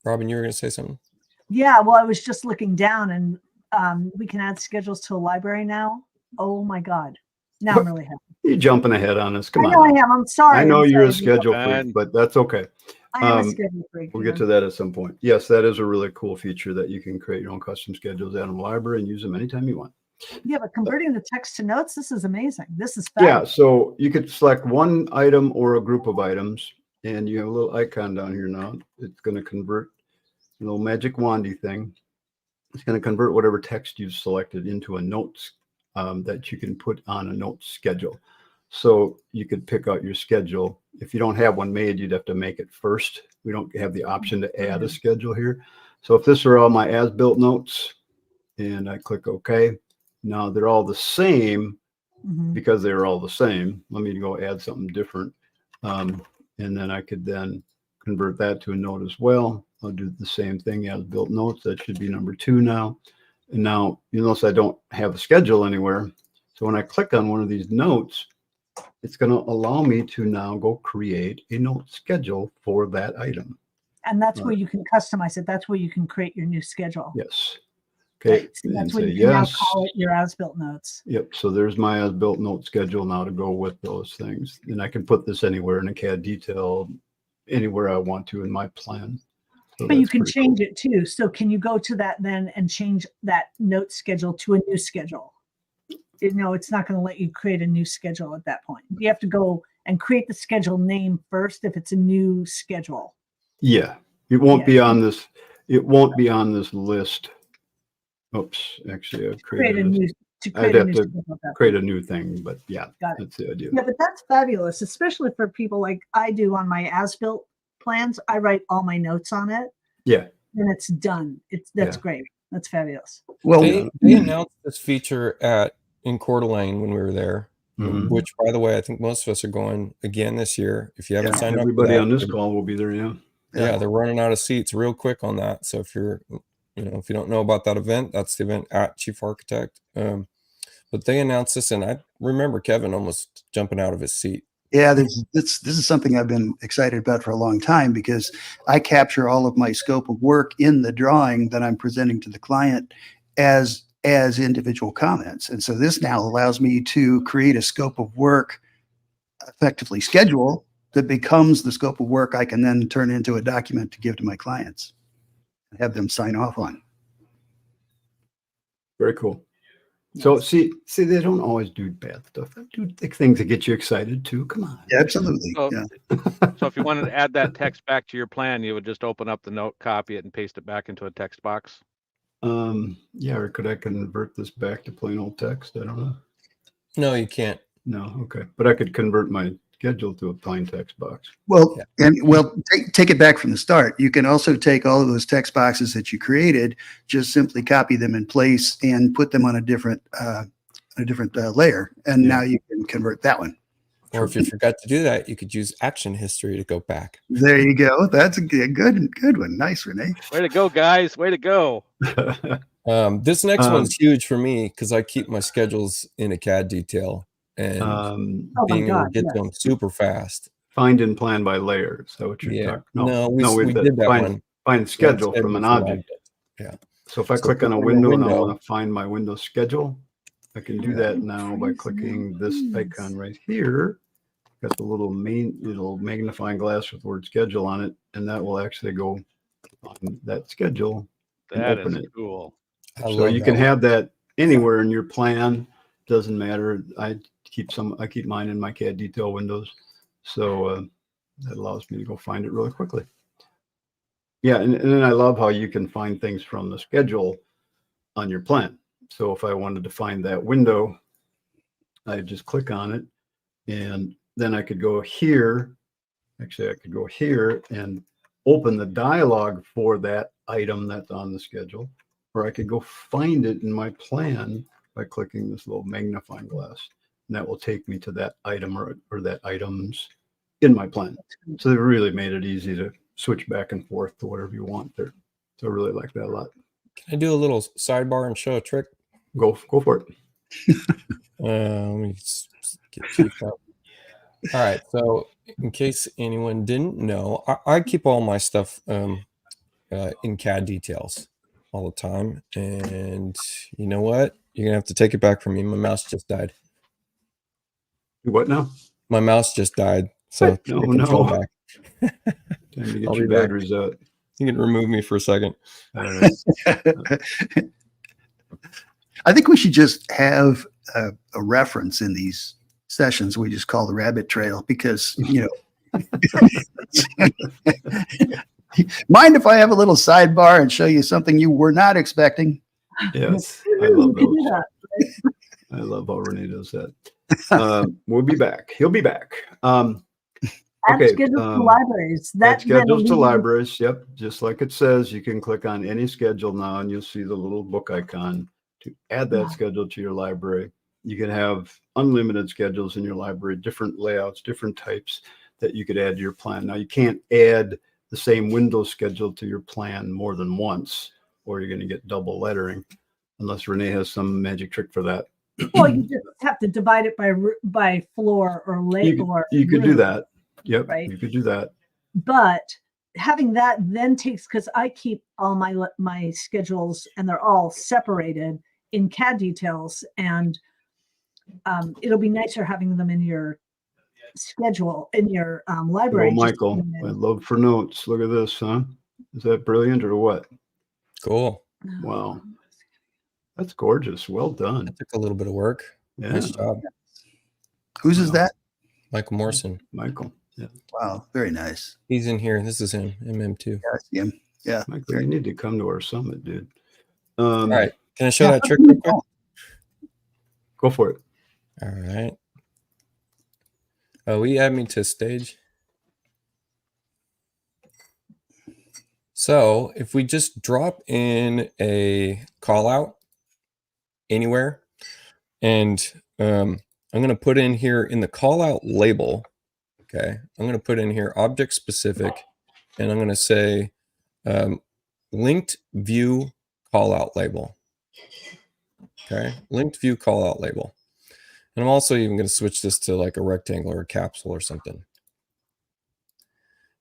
Robin, you were going to say something? Yeah, well, I was just looking down, and we can add schedules to a library now. Oh my God. Now I'm really happy. You're jumping ahead on us. Come on. I know I am. I'm sorry. I know I'm you're a sorry. schedule freak, but that's okay. I am a schedule freak. We'll get to that at some point. Yes, that is a really cool feature that you can create your own custom schedules out of the library and use them anytime you want. Yeah, but converting the text to notes, this is amazing. This is fabulous. Yeah, so you could select one item or a group of items, and you have a little icon down here now. It's going to convert a little magic wandy thing. It's going to convert whatever text you've selected into a notes that you can put on a note schedule. So you could pick out your schedule. If you don't have one made, you'd have to make it first. We don't have the option to add a schedule here. So if this are all my as-built notes and I click OK, now they're all the same because they're all the same. Let me go add something different. And then I could then convert that to a note as well. I'll do the same thing as built notes. That should be number 2 now. And now you notice I don't have a schedule anywhere. So when I click on one of these notes, it's going to allow me to now go create a note schedule for that item. And that's where you can customize it. That's where you can create your new schedule. Yes. Okay. Right. So that's and where say you can now yes. call it your as-built notes. Yep. So there's my as-built note schedule now to go with those things. And I can put this anywhere in a CAD detail, anywhere I want to in my plan. So but you can change it too. So can you go to that then and change that note schedule to a new schedule? No, it's not going to let you create a new schedule at that point. You have to go and create the schedule name first if it's a new schedule. Yeah, it won't be on this. It won't be on this list. Oops, actually, I've created I'd have to create a new thing, but yeah, that's the idea. Yeah, but that's fabulous, especially for people like I do on my as-built plans. I write all my notes on it. Yeah. And it's done. That's great. That's fabulous. Well, they announced this feature in Coeur d'Alene when we were there, which, by the way, I think most of us are going again this year. If you haven't signed up, everybody on this call will be there. Yeah. Yeah, they're running out of seats real quick on that. So if you're, if you don't know about that event, that's the event at Chief Architect. But they announced this, and I remember Kevin almost jumping out of his seat. Yeah, this is something I've been excited about for a long time because I capture all of my scope of work in the drawing that I'm presenting to the client as individual comments. And so this now allows me to create a scope of work, effectively schedule, that becomes the scope of work I can then turn into a document to give to my clients and have them sign off on. Very cool. So see, they don't always do bad stuff. They do things that get you excited too. Come on. Yeah, absolutely. So, yeah. So if you wanted to add that text back to your plan, you would just open up the note, copy it, and paste it back into a text box. Yeah, or could I convert this back to plain old text? I don't know. No, you can't. No, okay. But I could convert my schedule to a plain text box. Well, take it back from the start. You can also take all of those text boxes that you created, just simply copy them in place and put them on a different layer, and Yeah. now you can convert that one. Or if you forgot to do that, you could use action history to go back. There you go. That's a good one. Nice, Renee. Way to go, guys. Way to go. This next one's huge for me because I keep my schedules in a CAD detail and Oh my being able to God, get yes. to them super fast. Find and plan by layer. Is that what you're Yeah. talking? No, we did that one. Find schedule from an object. Yeah. So if I So click on a click on a window and I window. want to find my window schedule, I can do that now by clicking this icon right here. Got the little magnifying glass with the word schedule on it, and that will actually go on that schedule and That open is it. cool. I So love you that can one. have that anywhere in your plan. Doesn't matter. I keep mine in my CAD detail windows, so that allows me to go find it really quickly. Yeah, and then I love how you can find things from the schedule on your plan. So if I wanted to find that window, I just click on it, and then I could go here. Actually, I could go here and open the dialog for that item that's on the schedule, or I could go find it in my plan by clicking this little magnifying glass, and that will take me to that item or that items in my plan. So they really made it easy to switch back and forth to whatever you want there. So I really like that a lot. Can I do a little sidebar and show a trick? Go for it. Let me get Chief up. All right. So in case anyone didn't know, I keep all my stuff in CAD details all the time. And you know what? You're going to have to take it back from me. My mouse just died. What now? My mouse just died. So take No, control no. back. Time to get I'll your be back. batteries out. You can remove me for a second. All right. I think we should just have a reference in these sessions we just call the rabbit trail, because, you know, mind if I have a little sidebar and show you something you were not expecting? Yes, I love You can do those. that. I love how Renee does that. We'll be back. He'll be back. Add Okay, schedules to libraries. That Add schedules to then libraries. Yep, just like it says, you can click on any schedule now, and you'll see the little book icon to add that schedule to your library. You can have unlimited schedules in your library, different layouts, different types that you could add to your plan. Now, you can't add the same window schedule to your plan more than once, or you're going to get double lettering, unless Renee has some magic trick for that. Well, you just have to divide it by floor or layer. You could do that. Yep, right? you could do that. But having that then takes, because I keep all my schedules and they're all separated in CAD details, and it'll be nicer having them in your schedule in your library. Oh, Michael, I love for notes. Look at this, huh? Is that brilliant or what? Cool. Wow. That's gorgeous. Well done. That took a little bit of work. Yeah. Nice job. Whose is that? Michael Morrison. Michael. Yeah. Wow, very nice. He's in here. This is him, MM2. Yeah, I see him. Yeah. Michael, you need to come to our summit, dude. All right. Can I show that trick real quick? Go for it. All right. Will you add me to stage? So if we just drop in a call out anywhere, and I'm going to put in here in the call out label. Okay. I'm going to put in here object specific, and I'm going to say linked view call out label. Okay. Linked view call out label. And I'm also even going to switch this to like a rectangle or a capsule or something.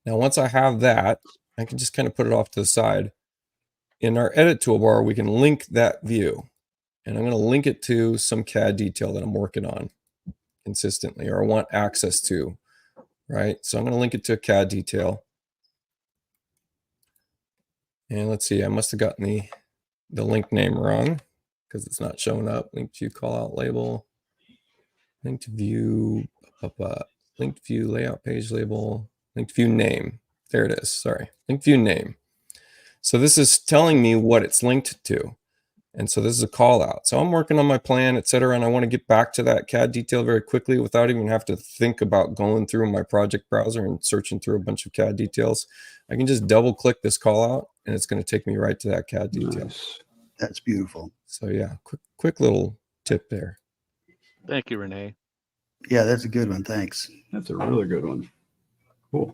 Now, once I have that, I can just kind of put it off to the side. In our edit toolbar, we can link that view. And I'm going to link it to some CAD detail that I'm working on consistently, or I want access to, right? So I'm going to link it to a CAD detail. And let's see, I must have gotten the link name wrong because it's not showing up. Linked view call out label. Linked view, linked view layout page label, linked view name. There it is. Sorry, linked view name. So this is telling me what it's linked to. And so this is a call out. So I'm working on my plan, etc. And I want to get back to that CAD detail very quickly without even have to think about going through my project browser and searching through a bunch of CAD details. I can just double click this call out and it's going to take me right to that CAD detail. Nice. That's beautiful. So yeah, quick little tip there. Thank you, Renee. Yeah, that's a good one. Thanks. That's a really good one. Cool.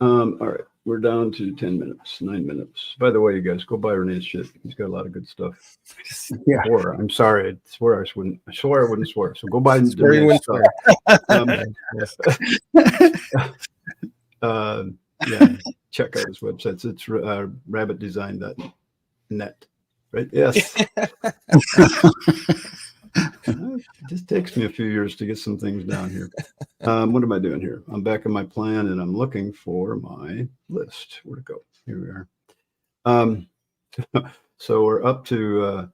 All right. We're down to 10 minutes, 9 minutes. By the way, you guys, go buy Renee's shit. He's got a lot of good stuff. Yeah. Or, I'm sorry. I swore I wouldn't swear. So go buy Very Renee's stuff. Yeah, check out his websites. It's rabbitdesign.net, right? Yes. It just takes me a few years to get some things down here. What am I doing here? I'm back in my plan and I'm looking for my list. Where'd it go? Here we are. So we're up to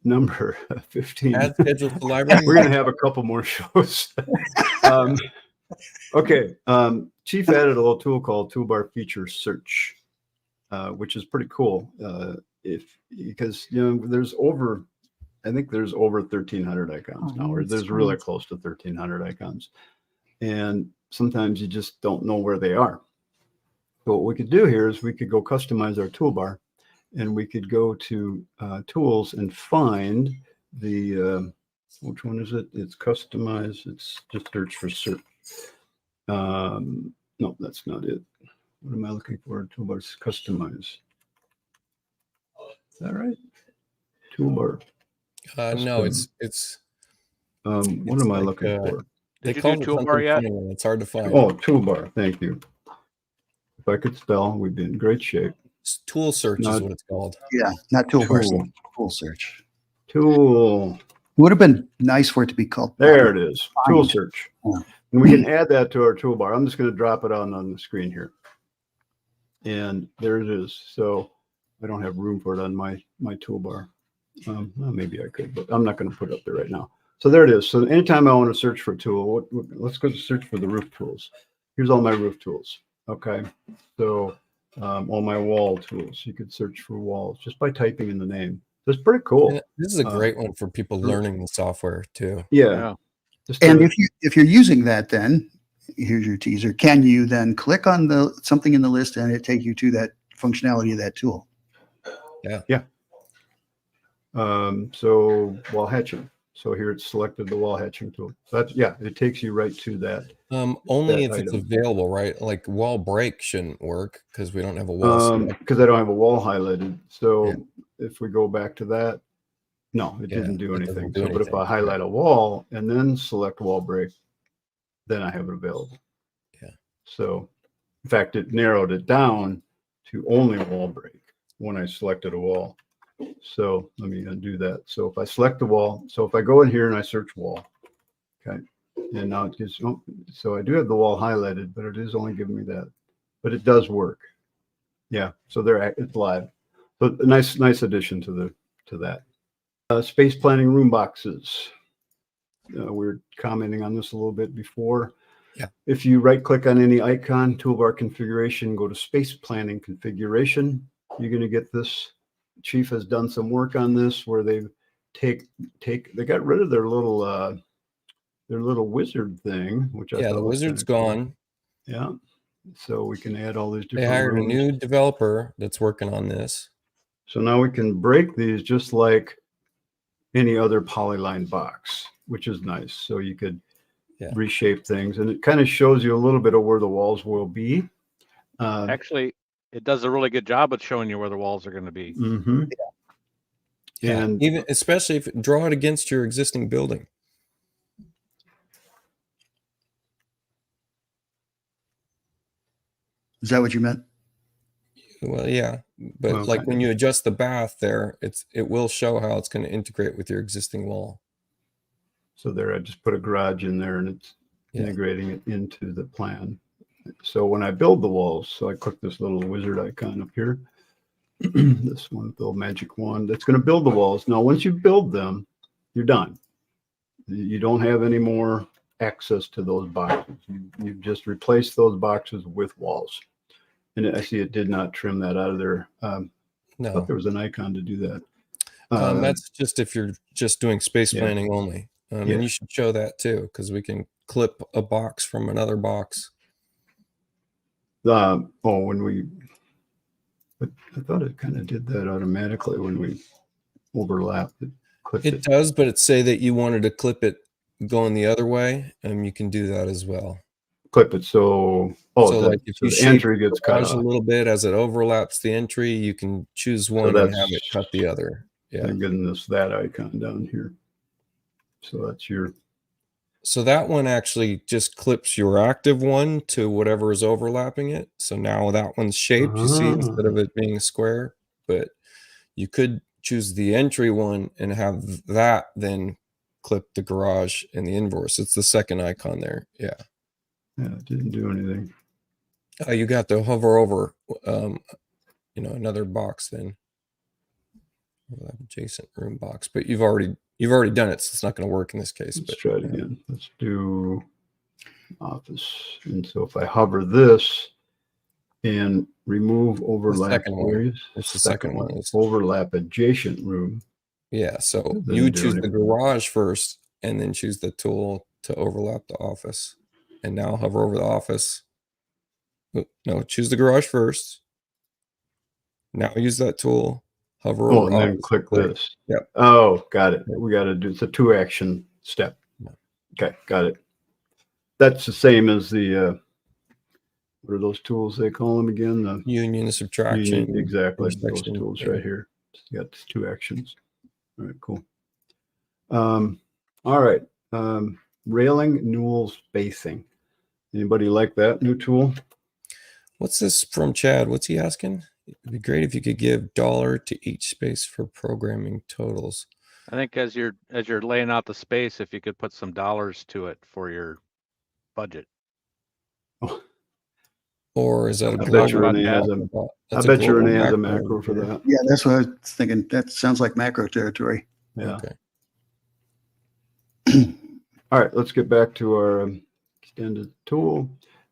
number 15. Add schedule to library. We're going to have a couple more shows. Okay. Chief added a little tool called Toolbar Feature Search, which is pretty cool. Because I think there's over 1,300 icons now, or there's really close to 1,300 icons. And sometimes you just don't know where they are. So what we could do here is we could go customize our toolbar, and we could go to tools and find the, which one is it? It's customize. It's just search for search. No, that's not it. What am I looking for? Toolbars customize. Is that right? Toolbar. No, it's what am I looking for? They Did you call do it Toolbar something yet? funny. It's hard to find. Oh, toolbar. Thank you. If I could spell, we'd be in great shape. Tool search is Not- what it's called. Yeah, not toolbar. Tool. Tool search. Tool. It would have been nice for it to be called. There it is. Tool search. Yeah. And we can add that to our toolbar. I'm just going to drop it on the screen here. And there it is. So I don't have room for it on my toolbar. Well, maybe I could, but I'm not going to put it up there right now. So there it is. So anytime I want to search for a tool, let's go to search for the roof tools. Here's all my roof tools. Okay. So all my wall tools. You could search for walls just by typing in the name. That's pretty cool. Yeah, this is a great one for people learning the software too. Yeah. And if you're using that, then here's your teaser. Can you then click on something in the list and it take you to that functionality of that tool? Yeah. So wall hatching. So here it's selected the wall hatching tool. So that's, yeah, it takes you right to that. Only that if it's item. available, right? Like wall break shouldn't work because we don't have a wall. Because I don't have a wall highlighted. So Yeah. if we go back to that, no, it didn't do it doesn't anything. do But if anything. I highlight a wall and then select wall break, then I have it available. Yeah. So in fact, it narrowed it down to only wall break when I selected a wall. So let me undo that. So if I select the wall, so if I go in here and I search wall, okay, and now it gives, so I do have the wall highlighted, but it is only giving me that, but it does work. Yeah, so it's live. So a nice addition to that. Space planning room boxes. We were commenting on this a little bit before. Yeah. If you right click on any icon, toolbar configuration, go to space planning configuration, you're going to get this. Chief has done some work on this where they got rid of their little wizard thing, which I Yeah, thought the was wizard's kinda cool. gone. Yeah. So we can add all these They different hired a rooms. new developer that's working on this. So now we can break these just like any other polyline box, which is nice. So you could reshape things, and it kind of shows you a little bit of where the walls will be. Actually, it does a really good job of showing you where the walls are going to be. Mm-hmm. Yeah, And even especially if draw it against your existing building. Is that what you meant? Well, yeah, but Well, like kind when of. you adjust the bath there, it will show how it's going to integrate with your existing wall. So there, I just put a garage in there, and it's integrating it into the plan. So when I build the walls, so I click this little wizard icon up here, this one, the magic wand, that's going to build the walls. Now, once you build them, you're done. You don't have any more access to those boxes. You've just replaced those boxes with walls. And I see it did not trim that out of there. I No, thought there was an icon to do that. that's just if you're just doing space planning only. And you should show that too, because we can clip a box from another box. But I thought it kind of did that automatically when we overlapped it. clip It it. does, but it say that you wanted to clip it going the other way, and you can do that as well. Clip it so So like if you the shape entry the gets cut garage a off. little bit as it overlaps the entry, you can choose one and have it cut the other. Yeah. Thank goodness that icon down here. So that's your. So that one actually just clips your active one to whatever is overlapping it. So now that one's shaped, you see, instead of it being a square. But you could choose the entry one and have that then clip the garage and the inverse. It's the second icon there. Yeah. Yeah, it didn't do anything. You got to hover over, you know, another box then. Adjacent room box, but you've already done it, so it's not going to work in this case. Let's try it again. Let's do office. And so if I hover this and remove overlap areas, it's the second one. Overlap adjacent room. Yeah, so you would choose the garage first and then choose the tool to overlap the office. And now hover over the office. No, choose the garage first. Now use that tool. Hover over and then click this. Yep. Oh, got it. We got to do it's a 2-action step. Okay, got it. That's the same as the what are those tools they call them again? The union, subtraction. Exactly. Those tools right here. You got 2 actions. All right, cool. All right. Railing newal spacing. Anybody like that new tool? What's this from Chad? What's he asking? It'd be great if you could give $1 to each space for programming totals. I think as you're laying out the space, if you could put some dollars to it for your budget. Oh. Or is that a I bet you Renee has a macro for that. Yeah, that's what I was thinking. That sounds like macro territory. Yeah. Okay. All right, let's get back to our extended tool.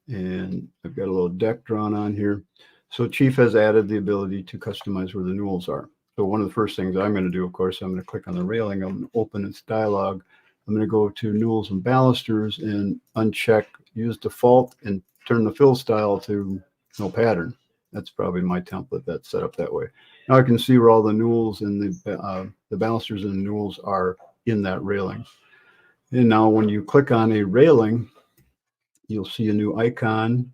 And I've got a little deck drawn on here. So Chief has added the ability to customize where the newals are. So one of the first things I'm going to do, of course, I'm going to click on the railing. I'm going to open its dialog. I'm going to go to newals and balusters and uncheck use default and turn the fill style to no pattern. That's probably my template that's set up that way. Now I can see where all the newals and the balusters and the newals are in that railing. And now when you click on a railing, you'll see a new icon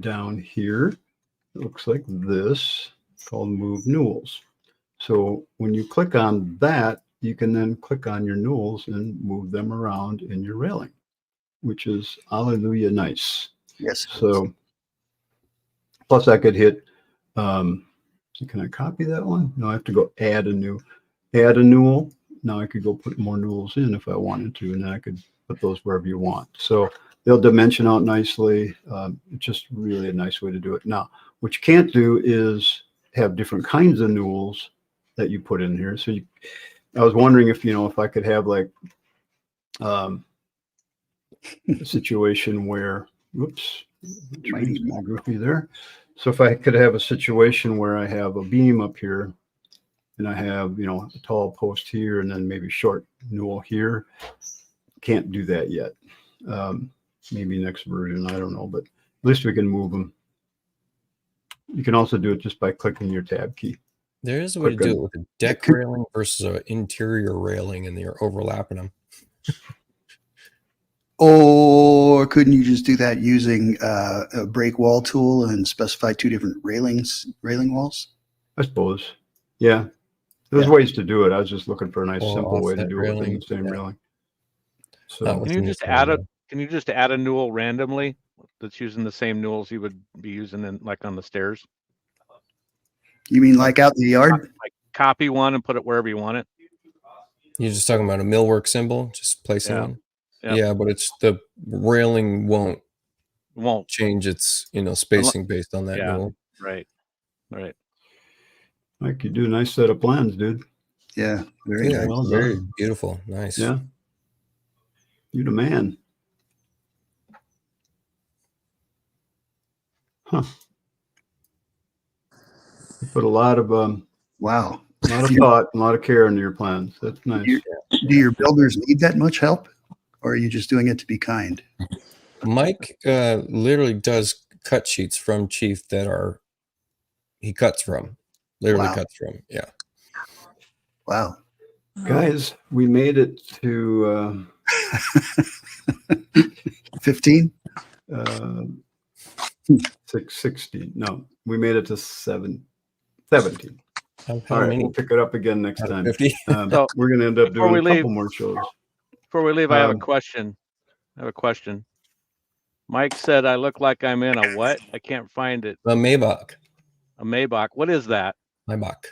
down here. It looks like this, called Move Newals. So when you click on that, you can then click on your newals and move them around in your railing, which is hallelujah nice. Yes. So plus I could hit, can I copy that one? No, I have to go add a newal. Now I could go put more newals in if I wanted to, and then I could put those wherever you want. So they'll dimension out nicely. It's just really a nice way to do it. Now, what you can't do is have different kinds of newals that you put in here. So I was wondering if, if I could have like a situation where, whoops, train's kind of goofy there. So if I could have a situation where I have a beam up here and I have, a tall post here and then maybe short newal here, can't do that yet. Maybe next version, I don't know, but at least we can move them. You can also do it just by clicking your tab key. There is a way to do it with a deck railing versus an interior railing, and they're overlapping them. Or couldn't you just do that using a break wall tool and specify 2 different railing walls? I suppose. Yeah. There's ways to do it. I was just looking for a nice, simple way to do it within the same railing. So can you just add a newal randomly that's using the same newals you would be using in like on the stairs? You mean like out in the yard? Like copy one and put it wherever you want it. You're just talking about a millwork symbol, just placing one. Yep. Yeah, but it's the railing won't change its spacing based on that newal. Right. Mike, you do a nice set of plans, dude. Yeah, very nice. Well very done. beautiful. Nice. Yeah. You the man. Huh. You put a lot of wow. A lot of thought, a lot of care into your plans. That's nice. Do your builders need that much help, or are you just doing it to be kind? Mike literally does cut sheets from Chief that he cuts from. Literally cuts from. Yeah. Wow. Guys, we made it to 15. 660. No, we made it to 17. How All right, many? we'll pick it up again next Out of time. 50? So, We're going to end up before doing we a leave- couple more shows. Before we leave, I have a Um, question. Mike said I look like I'm in a what? I can't find it. A Maybach. A Maybach. What is that? Maybach.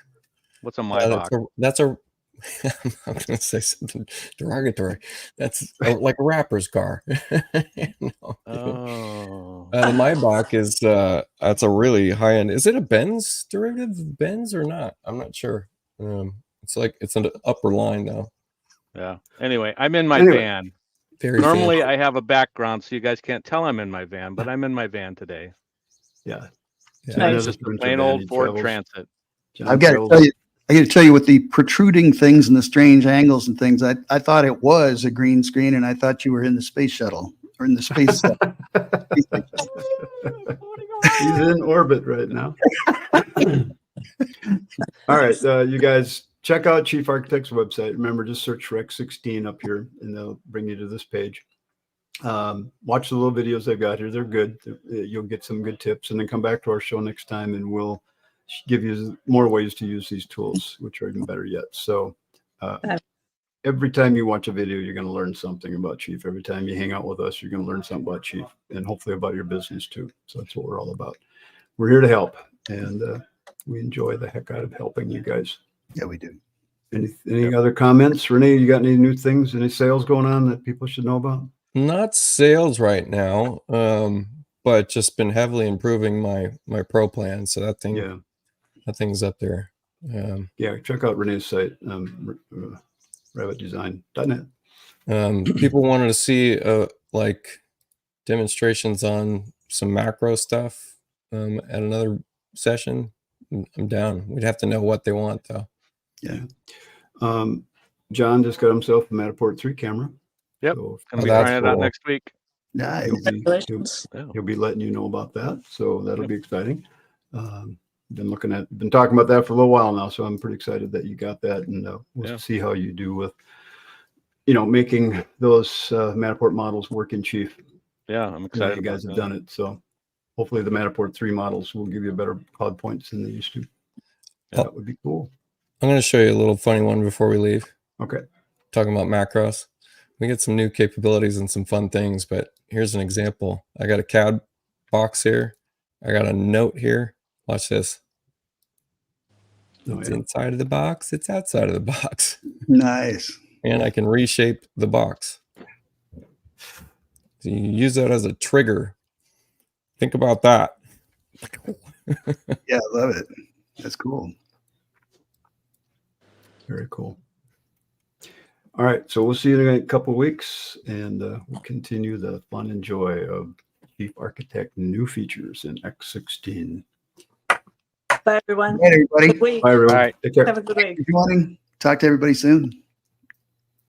What's a Maybach? That's a I'm going to say something derogatory. That's like a rapper's car. No. Oh. The Maybach is that's a really high end. Is it a Benz derivative of Benz or not? I'm not sure. It's like it's an upper line though. Yeah. Anyway, I'm in my Anyway. van. Very Normally, fancy. I have a background, so you guys can't tell I'm in my van, but I'm in my van today. Yeah. Yeah. John It's has a just a Sprinter plain van. old He Ford travels- Transit. John I've got to travels- tell you. I got to tell you, with the protruding things and the strange angles and things, I thought it was a green screen, and I thought you were in the space shuttle or in the space. He's in orbit right now. All right, you guys check out Chief Architect's website. Remember, just search for X16 up here, and they'll bring you to this page. Watch the little videos they've got here. They're good. You'll get some good tips, and then come back to our show next time, and we'll give you more ways to use these tools, which are even better yet. So every time you watch a video, you're going to learn something about Chief. Every time you hang out with us, you're going to learn something about Chief, and hopefully about your business too. So that's what we're all about. We're here to help, and we enjoy the heck out of helping you guys. Yeah, we do. Any other comments? Renee, you got any new things, any sales going on that people should know about? Not sales right now, but just been heavily improving my pro plan. So that thing's up there. Yeah, check out Renee's site, rabbitdesign.net. People wanted to see like demonstrations on some macro stuff at another session. I'm down. We'd have to know what they want though. Yeah. John just got himself a Matterport 3 camera. Yep. So Gonna be that's trying it out cool. next week. Nice. he'll be letting you know about that. So that'll be exciting. Been talking about that for a little while now. So I'm pretty excited that you got that, and we'll see how you do with, making those Matterport models work in Chief. Yeah, I'm excited. You guys have done it. So hopefully the Matterport 3 models will give you better cloud points than they used to. Yeah. That would be cool. I'm going to show you a little funny one before we leave. Okay. Talking about macros. We get some new capabilities and some fun things, but here's an example. I got a CAD box here. I got a note here. Watch this. It's inside of the box. It's outside of the box. Nice. And I can reshape the box. So you use that as a trigger. Think about that. Yeah, I love it. That's cool. Very cool. All right, so we'll see you in a couple of weeks, and we'll continue the fun and joy of Chief Architect new features in X16. Bye, everyone. All right, everybody. Good week. Bye, everyone. All right. Take care. Have a good week. Good morning. Talk to everybody soon.